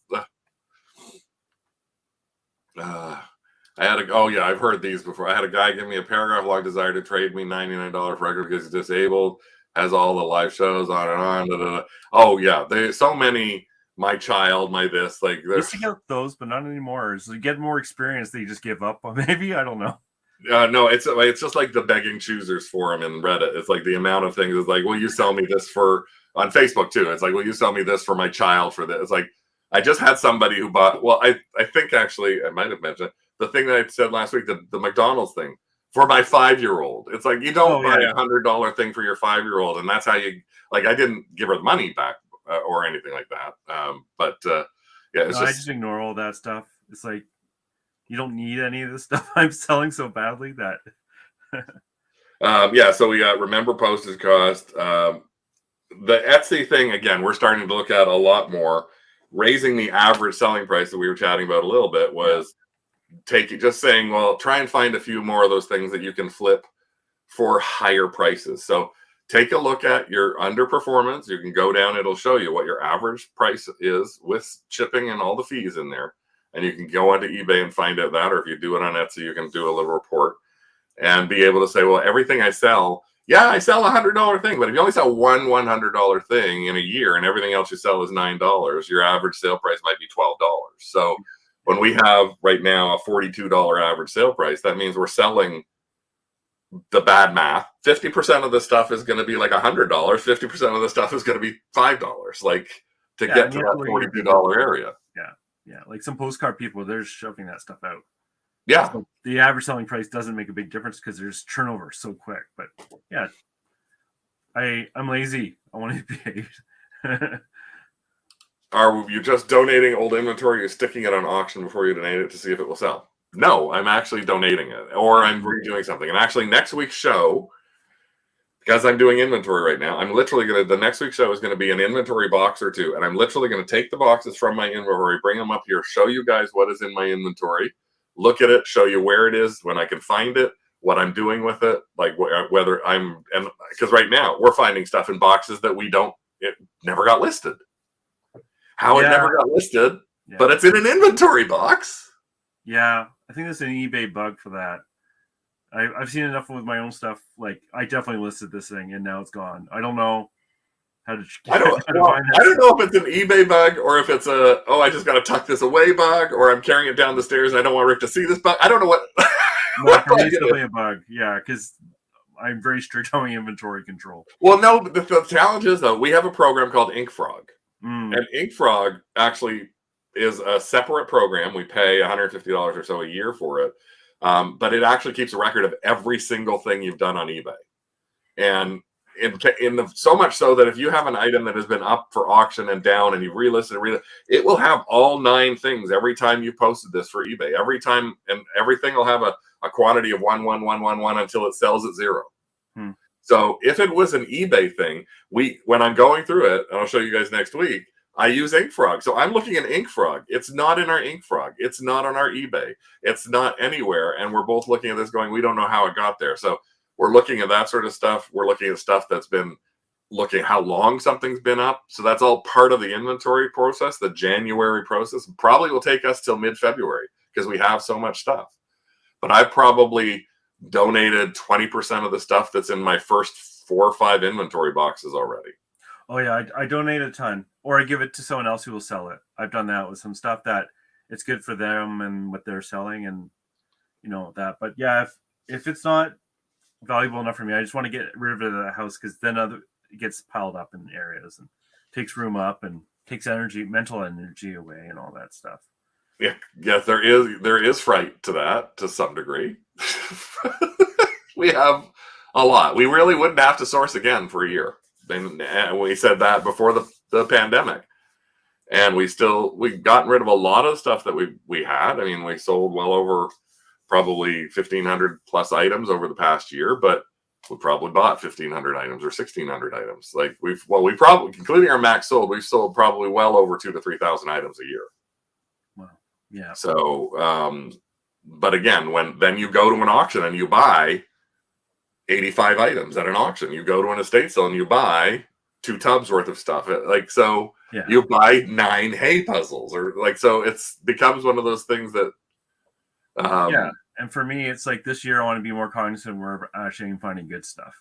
I've heard these before. I had a guy give me a paragraph log desire to trade me $99 for record because he's disabled, has all the live shows on and on. Da, da, da. Oh yeah, there's so many. My child, my this, like there's. You used to get those, but not anymore. So you get more experience that you just give up on. Maybe, I don't know. No, it's just like the begging choosers forum in Reddit. It's like the amount of things is like, will you sell me this for on Facebook too? It's like, will you sell me this for my child for this? It's like I just had somebody who bought. Well, I think actually I might have mentioned the thing that I said last week, the McDonald's thing for my 5-year-old. It's like you don't buy $100 thing for your 5-year-old, and that's how you like. I didn't give her the money back or anything like that. Yeah, it's I just ignore all that stuff. It's like. You don't need any of this stuff I'm selling so badly that. So we got remember postage cost. The Etsy thing, again, we're starting to look at a lot more. Raising the average selling price that we were chatting about a little bit was just saying, well, try and find a few more of those things that you can flip for higher prices. So take a look at your underperformance. You can go down, it'll show you what your average price is with shipping and all the fees in there. And you can go onto eBay and find out that, or if you do it on Etsy, you can do a little report and be able to say, well, everything I sell, I sell $100 thing, but if you only sell one $100 thing in a year and everything else you sell is $9, your average sale price might be $12. So when we have right now a $42 average sale price, that means we're selling the bad math. 50% of the stuff is going to be like $100. 50% of the stuff is going to be $5, like to get to that $42 area. Yeah, like some postcard people, they're shoving that stuff out. Yeah. So the average selling price doesn't make a big difference because there's turnover so quick. But yeah, I'm lazy. I want to be paid. Are you just donating old inventory? You're sticking it on auction before you donate it to see if it will sell? No, I'm actually donating it, or I'm redoing something. And actually, next week's show, because I'm doing inventory right now, I'm literally the next week's show is going to be an inventory box or two. And I'm literally going to take the boxes from my inventory, bring them up here, show you guys what is in my inventory, look at it, show you where it is, when I can find it, what I'm doing with it, like whether because right now we're finding stuff in boxes that it never got listed. How it never got listed, but it's in an inventory box. Yeah, I think that's an eBay bug for that. I've seen enough with my own stuff. Like I definitely listed this thing, and now it's gone. I don't know how to. I don't know if it's an eBay bug or if it's I just got to tuck this away bug, or I'm carrying it down the stairs and I don't want Rick to see this bug. I don't know what. No, for me, it's definitely a bug. Yeah, because I'm very strict on my inventory control. Well, no, the challenge is though we have a program called InkFrog, and InkFrog actually is a separate program. We pay $150 or so a year for it. But it actually keeps a record of every single thing you've done on eBay. And so much so that if you have an item that has been up for auction and down and you've relisted, it will have all 9 things every time you posted this for eBay. Every time, and everything will have a quantity of 1, 1, 1, 1, 1 until it sells at 0. So if it was an eBay thing, when I'm going through it, and I'll show you guys next week, I use InkFrog. So I'm looking at InkFrog. It's not in our InkFrog. It's not on our eBay. It's not anywhere. And we're both looking at this going, we don't know how it got there. So we're looking at that sort of stuff. We're looking at stuff that's been looking at how long something's been up. So that's all part of the inventory process. The January process probably will take us till mid-February because we have so much stuff. But I probably donated 20% of the stuff that's in my first 4 or 5 inventory boxes already. Oh yeah, I donate a ton, or I give it to someone else who will sell it. I've done that with some stuff that it's good for them and what they're selling, and that. But yeah, if it's not valuable enough for me, I just want to get rid of it at the house, because then it gets piled up in areas and takes room up and takes mental energy away and all that stuff. Yeah, yes, there is fright to that to some degree. We have a lot. We really wouldn't have to source again for a year. And we said that before the pandemic, and we've gotten rid of a lot of stuff that we had. I mean, we sold well over probably 1,500 plus items over the past year, but we probably bought 1,500 items or 1,600 items. Like we probably, including our max sold, we've sold probably well over 2,000 to 3,000 items a year. Wow. Yeah. So, but again, then you go to an auction and you buy 85 items at an auction. You go to an estate sale and you buy 2 tubs worth of stuff. You buy 9 hay puzzles, or so it's becomes one of those things that. Yeah. And for me, it's like this year I want to be more cognizant where I'm actually finding good stuff,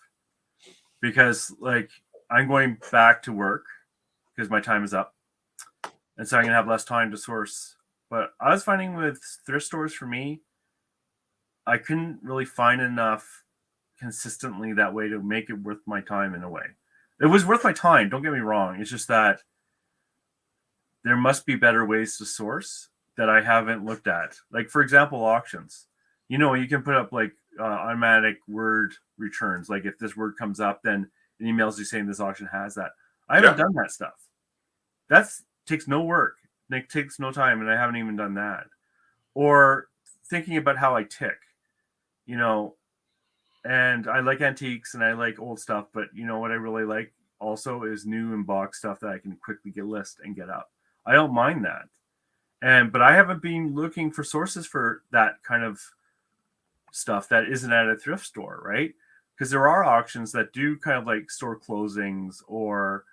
because I'm going back to work because my time is up, and so I'm gonna have less time to source. But I was finding with thrift stores, for me, I couldn't really find enough consistently that way to make it worth my time in a way. It was worth my time, don't get me wrong. It's just that there must be better ways to source that I haven't looked at. Like, for example, auctions. You can put up automatic word returns. Like if this word comes up, then it emails you saying this auction has that. I haven't done that stuff. That takes no work. It takes no time, and I haven't even done that. Or thinking about how I tick, and I like antiques and I like old stuff, but what I really like also is new and box stuff that I can quickly get list and get up. I don't mind that. But I haven't been looking for sources for that kind of stuff that isn't at a thrift store, right? Because there are auctions that do kind of like store closings or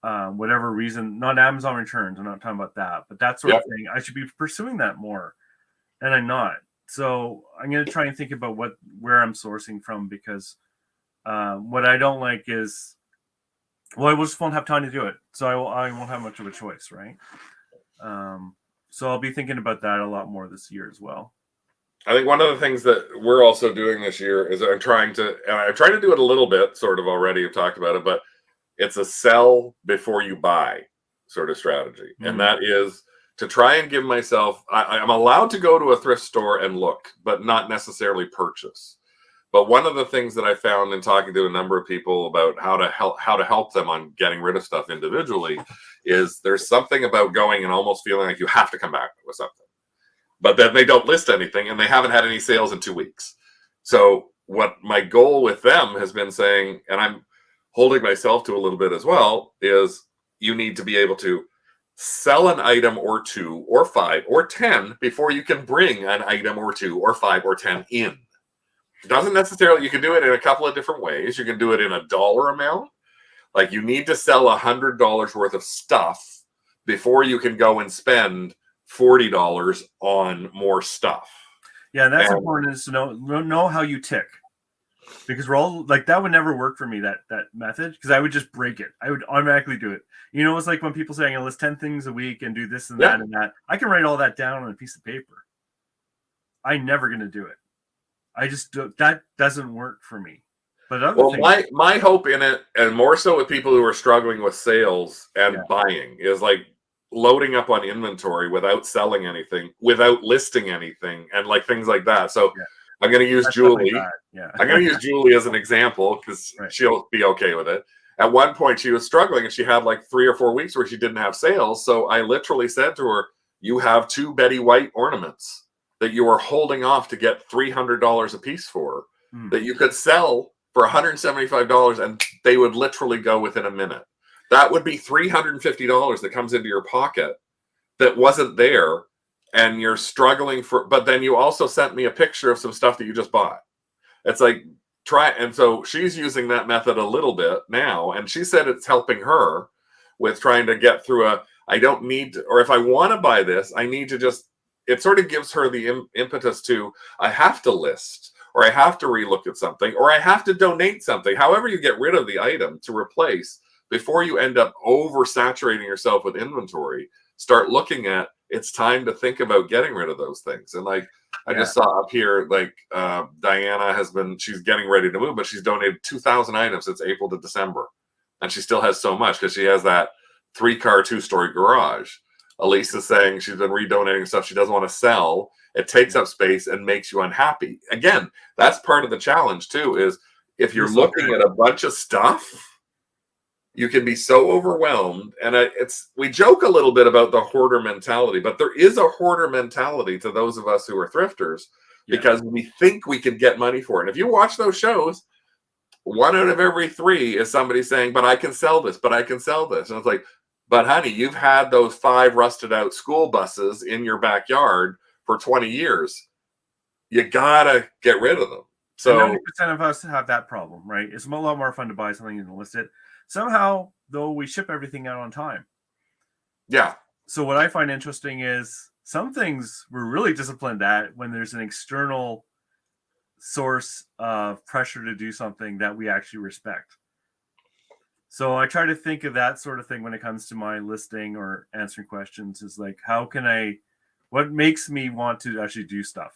whatever reason, not Amazon returns. I'm not talking about that, but that sort of thing. I should be pursuing that more, and I'm not. So I'm going to try and think about where I'm sourcing from, because what I don't like is, I just won't have time to do it. So I won't have much of a choice, right? So I'll be thinking about that a lot more this year as well. I think one of the things that we're also doing this year is I'm trying to do it a little bit, sort of already. I've talked about it, but it's a sell before you buy sort of strategy. Mm-hmm. And that is to try and give myself, I'm allowed to go to a thrift store and look, but not necessarily purchase. But one of the things that I found in talking to a number of people about how to help them on getting rid of stuff individually is there's something about going and almost feeling like you have to come back with something, but then they don't list anything and they haven't had any sales in 2 weeks. So what my goal with them has been saying, and I'm holding myself to a little bit as well, is you need to be able to sell an item or 2 or 5 or 10 before you can bring an item or 2 or 5 or 10 in. It doesn't necessarily, you can do it in a couple of different ways. You can do it in a dollar amount. Like you need to sell $100 worth of stuff before you can go and spend $40 on more stuff. Yeah, that's important, is to know how you tick. Because we're all like, that would never work for me, that method, because I would just break it. I would automatically do it. It's like when people say I'm gonna list 10 things a week and do this and that and that. I can write all that down on a piece of paper. I'm never gonna do it. That doesn't work for me. But my hope in it, and more so with people who are struggling with sales and buying, is like loading up on inventory without selling anything, without listing anything, and like things like that. So I'm going to use Julie. I'm going to use Julie as an example because she'll be okay with it. At one point, she was struggling and she had like 3 or 4 weeks where she didn't have sales. So I literally said to her, "You have 2 Betty White ornaments that you are holding off to get $300 a piece for, that you could sell for $175, and they would literally go within a minute. That would be $350 that comes into your pocket that wasn't there, and you're struggling for. But then you also sent me a picture of some stuff that you just bought. It's like try, and so she's using that method a little bit now, and she said it's helping her with trying to get through I don't need to, or if I want to buy this, I need to just, it sort of gives her the impetus to, I have to list, or I have to relook at something, or I have to donate something. However you get rid of the item to replace, before you end up oversaturating yourself with inventory, start looking at, it's time to think about getting rid of those things. And like, I just saw up here, like Diana she's getting ready to move, but she's donated 2,000 items since April to December. And she still has so much because she has that 3-car, 2-story garage. Elise is saying she's been redonating stuff she doesn't want to sell. It takes up space and makes you unhappy. Again, that's part of the challenge too, is if you're looking at a bunch of stuff, you can be so overwhelmed. And we joke a little bit about the hoarder mentality, but there is a hoarder mentality to those of us who are thrifters because we think we can get money for it. And if you watch those shows, 1 out of every 3 is somebody saying, but I can sell this, but I can sell this. And it's like, but honey, you've had those 5 rusted out school buses in your backyard for 20 years. You gotta get rid of them. So 90% of us have that problem, right? It's a lot more fun to buy something than list it. Somehow, though, we ship everything out on time. Yeah. So what I find interesting is some things we're really disciplined at when there's an external source of pressure to do something that we actually respect. So I try to think of that sort of thing when it comes to my listing or answering questions, is like, what makes me want to actually do stuff?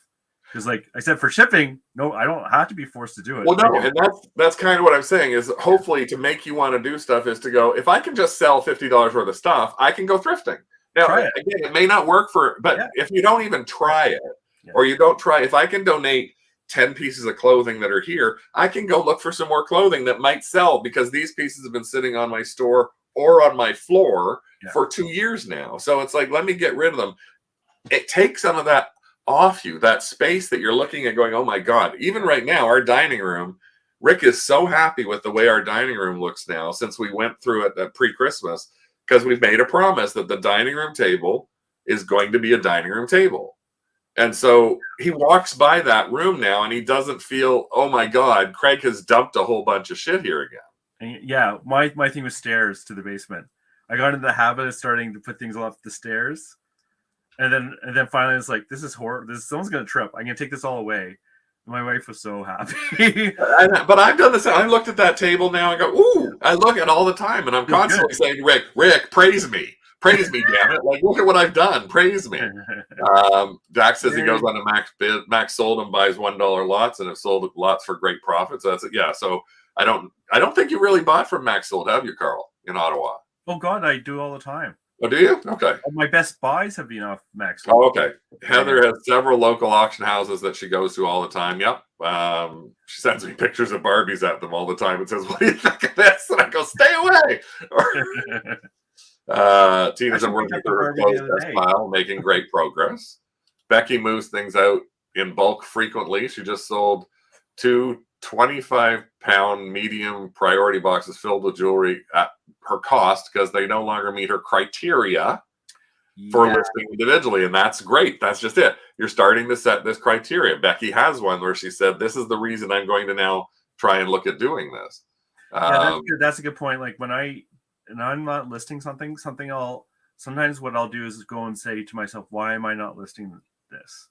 Because like I said, for shipping, no, I don't have to be forced to do it. Well, no, and that's kind of what I'm saying is hopefully to make you want to do stuff is to go, if I can just sell $50 worth of stuff, I can go thrifting. Now, again, it may not work but if you don't even try it, or you don't try, if I can donate 10 pieces of clothing that are here, I can go look for some more clothing that might sell because these pieces have been sitting on my store or on my floor for 2 years now. So it's like, let me get rid of them. It takes some of that off you, that space that you're looking at going, oh my God, even right now, our dining room, Rick is so happy with the way our dining room looks now since we went through it at pre-Christmas, because we've made a promise that the dining room table is going to be a dining room table. And so he walks by that room now and he doesn't feel, oh my God, Craig has dumped a whole bunch of shit here again. And yeah, my thing was stairs to the basement. I got into the habit of starting to put things off the stairs. And then finally it's like, this is horrible. Someone's going to trip. I'm going to take this all away. And my wife was so happy. But I've done this. I looked at that table now and go, ooh, I look at it all the time. And I'm constantly saying, Rick, praise me. Praise me, damn it. Like, look at what I've done. Praise me. Jack says he goes on to Max sold and buys $1 lots and have sold lots for great profits. So that's it. Yeah. So I don't think you really bought from Max Sold, have you, Carl, in Ottawa? Oh God, I do all the time. Oh, do you? Okay. My best buys have been off Max. Oh, okay. Heather has several local auction houses that she goes to all the time. Yep. She sends me pictures of Barbies at them all the time and says, what do you think of this? And I go, stay away. Tina's been working through her closed desk pile, making great progress. Becky moves things out in bulk frequently. She just sold 2 25-pound medium priority boxes filled with jewelry at her cost because they no longer meet her criteria for listing individually. And that's great. That's just it. You're starting to set this criteria. Becky has one where she said, this is the reason I'm going to now try and look at doing this. That's a good point. Like when I'm not listing something sometimes what I'll do is go and say to myself, why am I not listing this?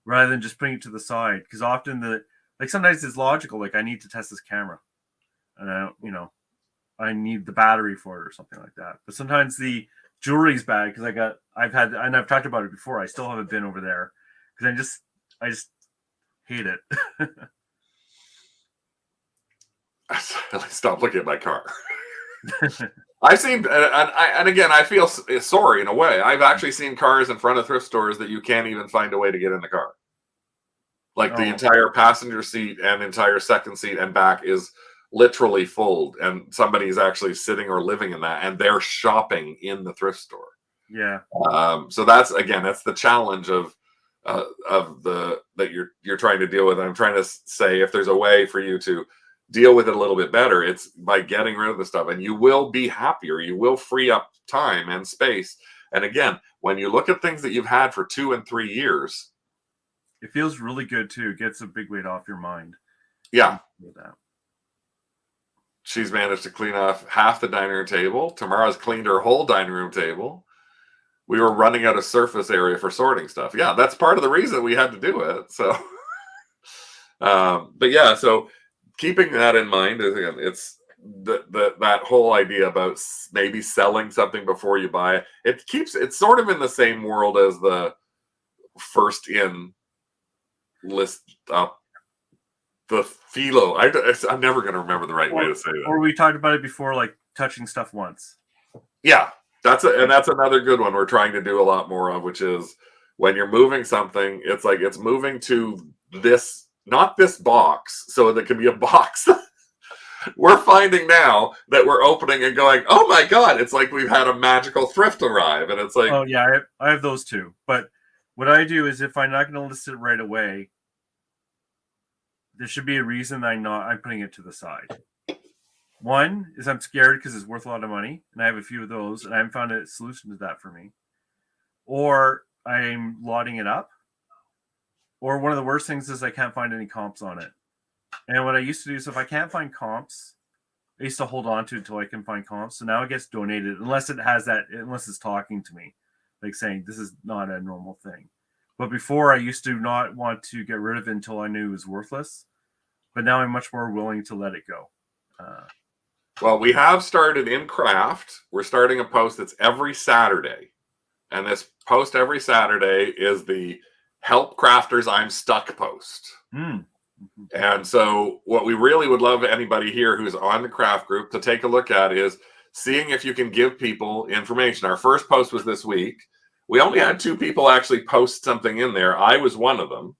Rather than just putting it to the side. Because often sometimes it's logical, like I need to test this camera. And I need the battery for it or something like that. But sometimes the jewelry's bad because I've talked about it before. I still have a bin over there because I just hate it. Stop looking at my car. I've seen, and again, I feel sorry in a way. I've actually seen cars in front of thrift stores that you can't even find a way to get in the car. Like the entire passenger seat and entire second seat and back is literally full, and somebody's actually sitting or living in that, and they're shopping in the thrift store. Yeah. So that's the challenge of that you're trying to deal with. I'm trying to say if there's a way for you to deal with it a little bit better, it's by getting rid of the stuff, and you will be happier. You will free up time and space. And again, when you look at things that you've had for 2 and 3 years, it feels really good too. It gets a big weight off your mind. Yeah. With that. She's managed to clean off half the dining room table. Tamara's cleaned her whole dining room table. We were running out of surface area for sorting stuff. Yeah, that's part of the reason we had to do it. So, but yeah, so keeping that in mind is, again, it's that whole idea about maybe selling something before you buy it. It's sort of in the same world as the first in list up. The philo. I'm never going to remember the right way to say that. Or we talked about it before, like touching stuff once. Yeah, that's another good one we're trying to do a lot more of, which is when you're moving something, it's like it's moving to this, not this box, so that can be a box. We're finding now that we're opening and going, oh my God, it's like we've had a magical thrift arrive. And it's like, oh yeah, I have those too. But what I do is if I'm not going to list it right away, there should be a reason I'm putting it to the side. One is I'm scared because it's worth a lot of money, and I have a few of those, and I haven't found a solution to that for me. Or I'm lotting it up. Or one of the worst things is I can't find any comps on it. And what I used to do is if I can't find comps, I used to hold on to it until I can find comps. So now it gets donated unless it's talking to me, like saying this is not a normal thing. But before I used to not want to get rid of it until I knew it was worthless. But now I'm much more willing to let it go. Well, we have started in craft. We're starting a post that's every Saturday. And this post every Saturday is the Help Crafters I'm Stuck post. And so what we really would love anybody here who's on the craft group to take a look at is seeing if you can give people information. Our first post was this week. We only had 2 people actually post something in there. I was one of them.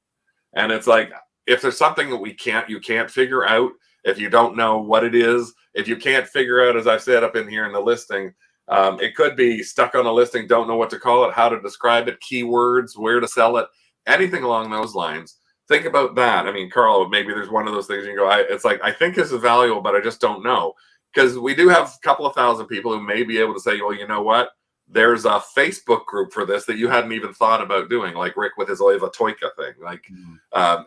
And it's like, if there's something that you can't figure out, if you don't know what it is, if you can't figure out, as I've said up in here in the listing, it could be stuck on a listing, don't know what to call it, how to describe it, keywords, where to sell it, anything along those lines. Think about that. I mean, Carl, maybe there's one of those things you go, it's like, I think this is valuable, but I just don't know. Because we do have a couple of thousand people who may be able to say, well, you know what? There's a Facebook group for this that you hadn't even thought about doing, like Rick with his Oiva Toika thing. Like,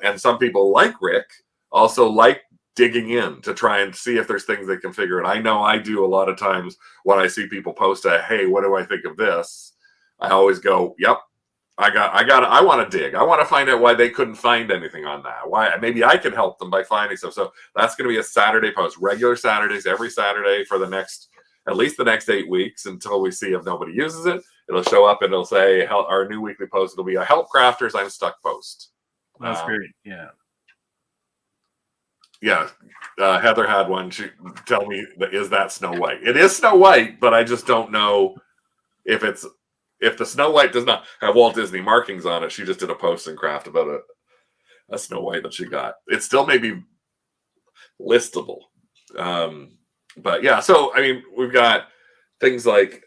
and some people like Rick also like digging in to try and see if there's things they can figure out. I know I do a lot of times when I see people post hey, what do I think of this? I always go, yep, I want to dig. I want to find out why they couldn't find anything on that. Why maybe I can help them by finding stuff. So that's going to be a Saturday post, regular Saturdays, every Saturday for at least the next 8 weeks until we see if nobody uses it. It'll show up and it'll say our new weekly post. It'll be a Help Crafters I'm Stuck post. That's great. Yeah. Yeah, Heather had one. She tell me, is that Snow White? It is Snow White, but I just don't know if the Snow White does not have Walt Disney markings on it. She just did a post in craft about a Snow White that she got. It still may be listable, but yeah. So I mean, we've got things like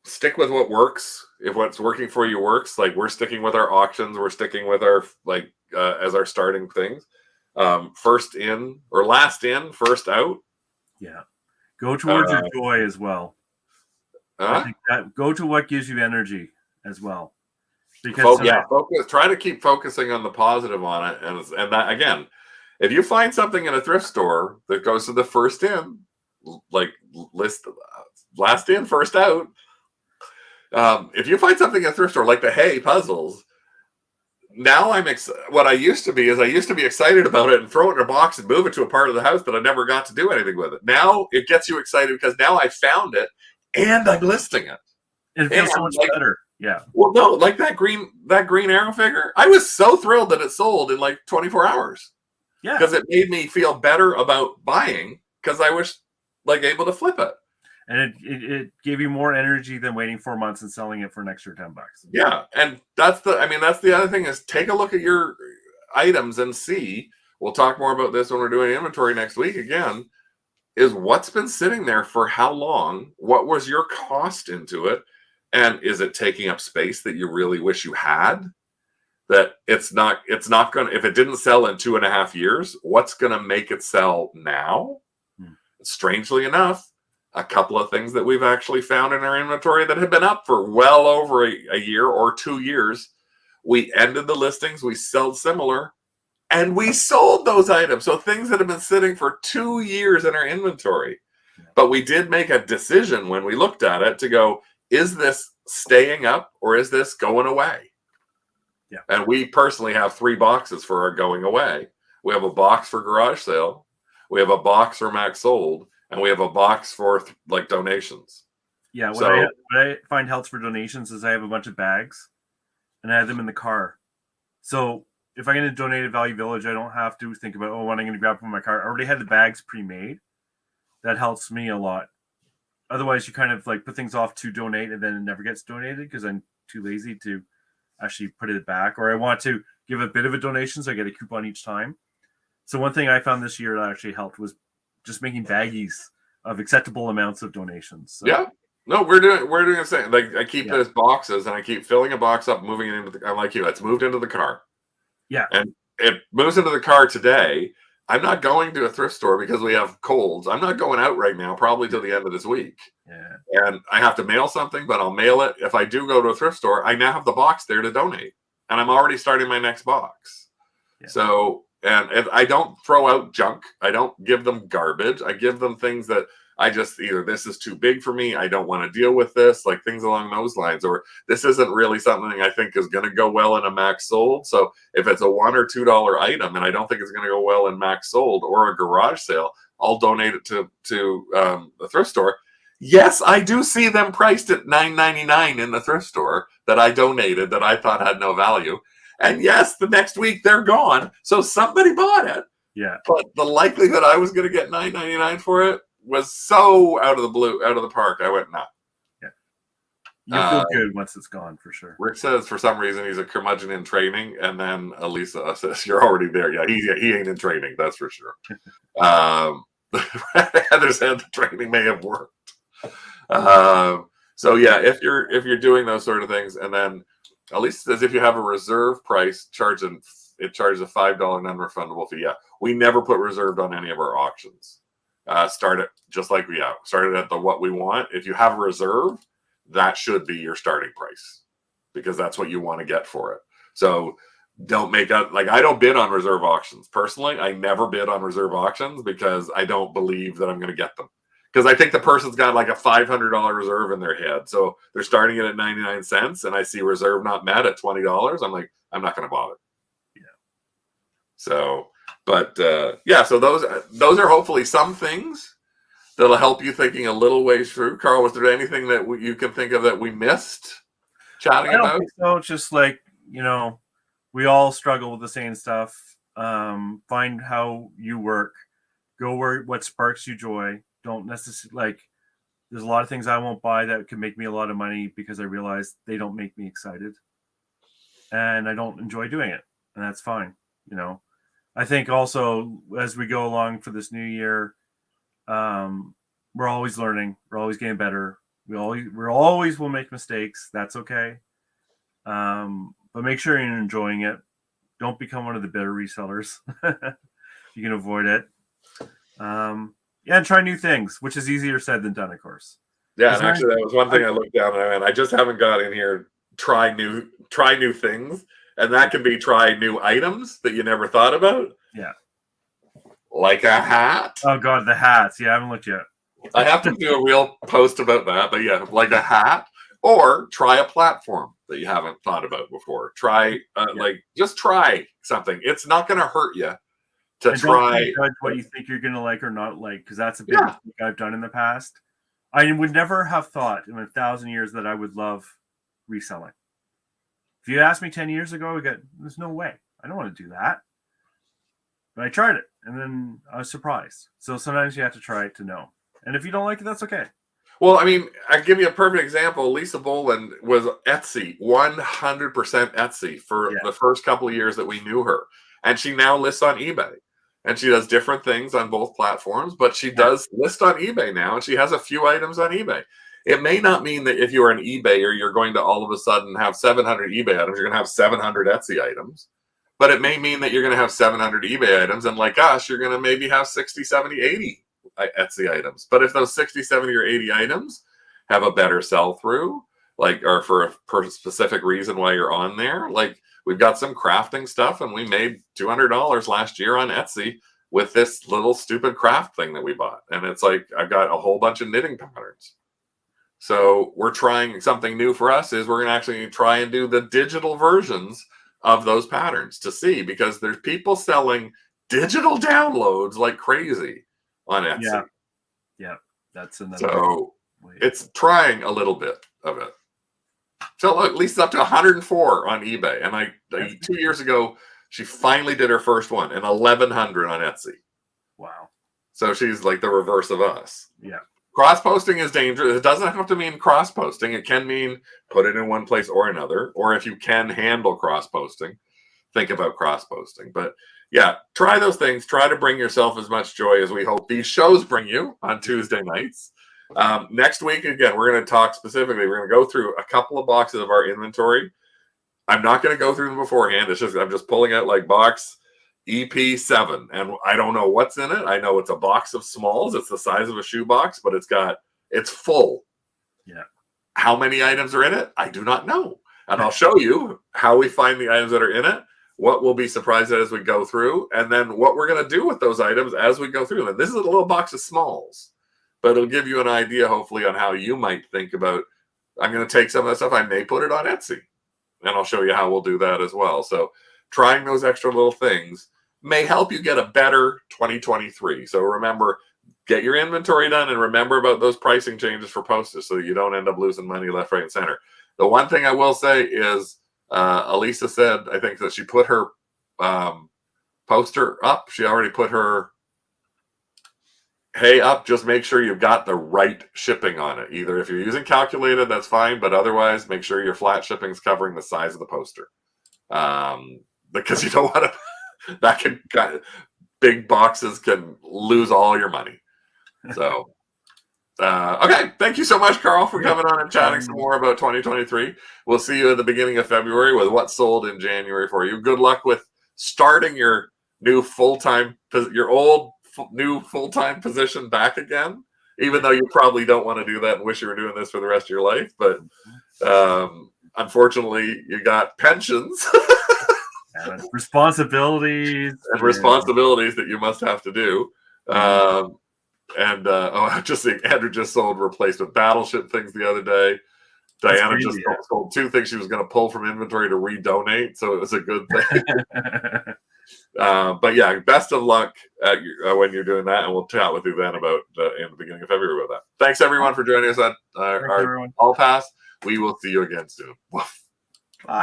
stick with what works. If what's working for you works, like we're sticking with our auctions, we're sticking with our as our starting things. First in or last in, first out. Yeah. Go towards your joy as well. I think that go to what gives you energy as well. Because focus. Try to keep focusing on the positive on it, and that again, if you find something in a thrift store that goes to the first in, like list last in, first out. If you find something in a thrift store like the hay puzzles. Now what I used to be excited about it and throw it in a box and move it to a part of the house that I never got to do anything with it. Now it gets you excited because now I found it and I'm listing it. It feels so much better. Yeah. Well, no, like that green arrow figure. I was so thrilled that it sold in like 24 hours. Yeah. Because it made me feel better about buying because I was like able to flip it. And it gave you more energy than waiting 4 months and selling it for an extra $10. Yeah. And that's the other thing is take a look at your items and see. We'll talk more about this when we're doing inventory next week again. Is what's been sitting there for how long? What was your cost into it? And is it taking up space that you really wish you had? That it's not going to, if it didn't sell in 2.5 years, what's going to make it sell now? Strangely enough, a couple of things that we've actually found in our inventory that have been up for well over a year or 2 years. We ended the listings. We sold similar. And we sold those items. So things that have been sitting for 2 years in our inventory. But we did make a decision when we looked at it to go, is this staying up or is this going away? Yeah. And we personally have 3 boxes for our going away. We have a box for garage sale, we have a box for max sold, and we have a box for like donations. Yeah, what I find helps for donations is I have a bunch of bags and I have them in the car. So if I'm going to donate at Value Village, I don't have to think about, what I'm going to grab from my car. I already had the bags pre-made. That helps me a lot. Otherwise, you kind of like put things off to donate and then it never gets donated because I'm too lazy to actually put it back. Or I want to give a bit of a donation, so I get a coupon each time. So one thing I found this year that actually helped was just making baggies of acceptable amounts of donations. So. Yeah. No, we're doing the same. Like I keep those boxes and I keep filling a box up, moving it into I'm like you, it's moved into the car. Yeah. And it moves into the car today. I'm not going to a thrift store because we have colds. I'm not going out right now, probably till the end of this week. Yeah. And I have to mail something, but I'll mail it. If I do go to a thrift store, I now have the box there to donate. And I'm already starting my next box. Yeah. So, and if I don't throw out junk, I don't give them garbage. I give them things that I just either this is too big for me, I don't want to deal with this, like things along those lines, or this isn't really something I think is going to go well in a max sold. So if it's a $1 or $2 item and I don't think it's going to go well in max sold or a garage sale, I'll donate it to the thrift store. Yes, I do see them priced at $9.99 in the thrift store that I donated that I thought had no value. And yes, the next week they're gone. So somebody bought it. Yeah. But the likelihood I was going to get $9.99 for it was so out of the park. I went, nah. Yeah. You'll feel good once it's gone for sure. Rick says for some reason he's a curmudgeon in training, and then Elisa says you're already there. Yeah, he ain't in training, that's for sure. Heather said the training may have worked. So yeah, if you're doing those sort of things, and then Elisa says if you have a reserve price, it charges a $5 non-refundable fee. Yeah, we never put reserved on any of our auctions. Start it just like we have. Started at the what we want. If you have a reserve, that should be your starting price because that's what you want to get for it. So don't make up like I don't bid on reserve auctions. Personally, I never bid on reserve auctions because I don't believe that I'm going to get them. Because I think the person's got like a $500 reserve in their head. So they're starting it at 99 cents and I see reserve not met at $20. I'm like, I'm not going to bother. Yeah. So but yeah, so those are hopefully some things that'll help you thinking a little ways through. Carl, was there anything that you can think of that we missed chatting about? I don't think so. It's just like, we all struggle with the same stuff. Find how you work. Go where what sparks you joy. Don't necessarily there's a lot of things I won't buy that could make me a lot of money because I realize they don't make me excited. And I don't enjoy doing it. And that's fine, I think also as we go along for this new year, we're always learning. We're always getting better. We always will make mistakes. That's okay. But make sure you're enjoying it. Don't become one of the bitter resellers. You can avoid it. And try new things, which is easier said than done, of course. Yeah, and actually that was one thing I looked down and I went, I just haven't got in here. Try new things. And that can be try new items that you never thought about. Yeah. Like a hat. Oh, God, the hats. Yeah, I haven't looked yet. I have to do a real post about that. But yeah, like a hat. Or try a platform that you haven't thought about before. Try, just try something. It's not going to hurt you to try. Don't judge what you think you're going to like or not like, because that's a big mistake I've done in the past. I would never have thought in 1,000 years that I would love reselling. If you asked me 10 years ago, there's no way. I don't want to do that. But I tried it, and then I was surprised. So sometimes you have to try it to know. And if you don't like it, that's okay. Well, I mean, I'll give you a perfect example. Lisa Boland was Etsy, 100% Etsy for the first couple of years that we knew her. And she now lists on eBay. And she does different things on both platforms, but she does list on eBay now, and she has a few items on eBay. It may not mean that if you're an eBayer, you're going to all of a sudden have 700 eBay items. You're going to have 700 Etsy items. But it may mean that you're going to have 700 eBay items, and like us, you're going to maybe have 60, 70, 80 Etsy items. But if those 60, 70, or 80 items have a better sell-through, or for a specific reason why you're on there, we've got some crafting stuff, and we made $200 last year on Etsy with this little stupid craft thing that we bought. And it's like, I've got a whole bunch of knitting patterns. So we're trying something new for us is we're going to actually try and do the digital versions of those patterns to see, because there's people selling digital downloads like crazy on Etsy. Yeah. That's another. So it's trying a little bit of it. So at least up to 104 on eBay. And like 2 years ago, she finally did her first one, and 1,100 on Etsy. Wow. So she's like the reverse of us. Yeah. Cross-posting is dangerous. It doesn't have to mean cross-posting. It can mean put it in one place or another. Or if you can handle cross-posting, think about cross-posting. But yeah, try those things. Try to bring yourself as much joy as we hope these shows bring you on Tuesday nights. Next week, again, we're going to talk specifically. We're going to go through a couple of boxes of our inventory. I'm not going to go through them beforehand. It's just I'm just pulling out like box EP7, and I don't know what's in it. I know it's a box of smalls. It's the size of a shoebox, but it's full. Yeah. How many items are in it? I do not know. And I'll show you how we find the items that are in it, what we'll be surprised at as we go through, and then what we're going to do with those items as we go through them. This is a little box of smalls, but it'll give you an idea, hopefully, on how you might think about, I'm going to take some of that stuff. I may put it on Etsy, and I'll show you how we'll do that as well. So trying those extra little things may help you get a better 2023. So remember, get your inventory done, and remember about those pricing changes for postage so that you don't end up losing money left, right, and center. The one thing I will say is Elisa said, I think, that she put her poster up. She already put her hey up. Just make sure you've got the right shipping on it. Either if you're using calculated, that's fine, but otherwise make sure your flat shipping is covering the size of the poster. Because you don't want to big boxes can lose all your money. So, okay. Thank you so much, Carl, for coming on and chatting some more about 2023. We'll see you at the beginning of February with what sold in January for you. Good luck with starting your new new full-time position back again, even though you probably don't want to do that and wish you were doing this for the rest of your life. But unfortunately, you got pensions. And responsibilities that you must have to do. I'm just saying, Andrew just sold replacement battleship things the other day. Diana just sold 2 things she was going to pull from inventory to redonate, so it was a good thing. But yeah, best of luck when you're doing that, and we'll chat with you then about in the beginning of February about that. Thanks everyone for joining us at our All Pass. We will see you again soon.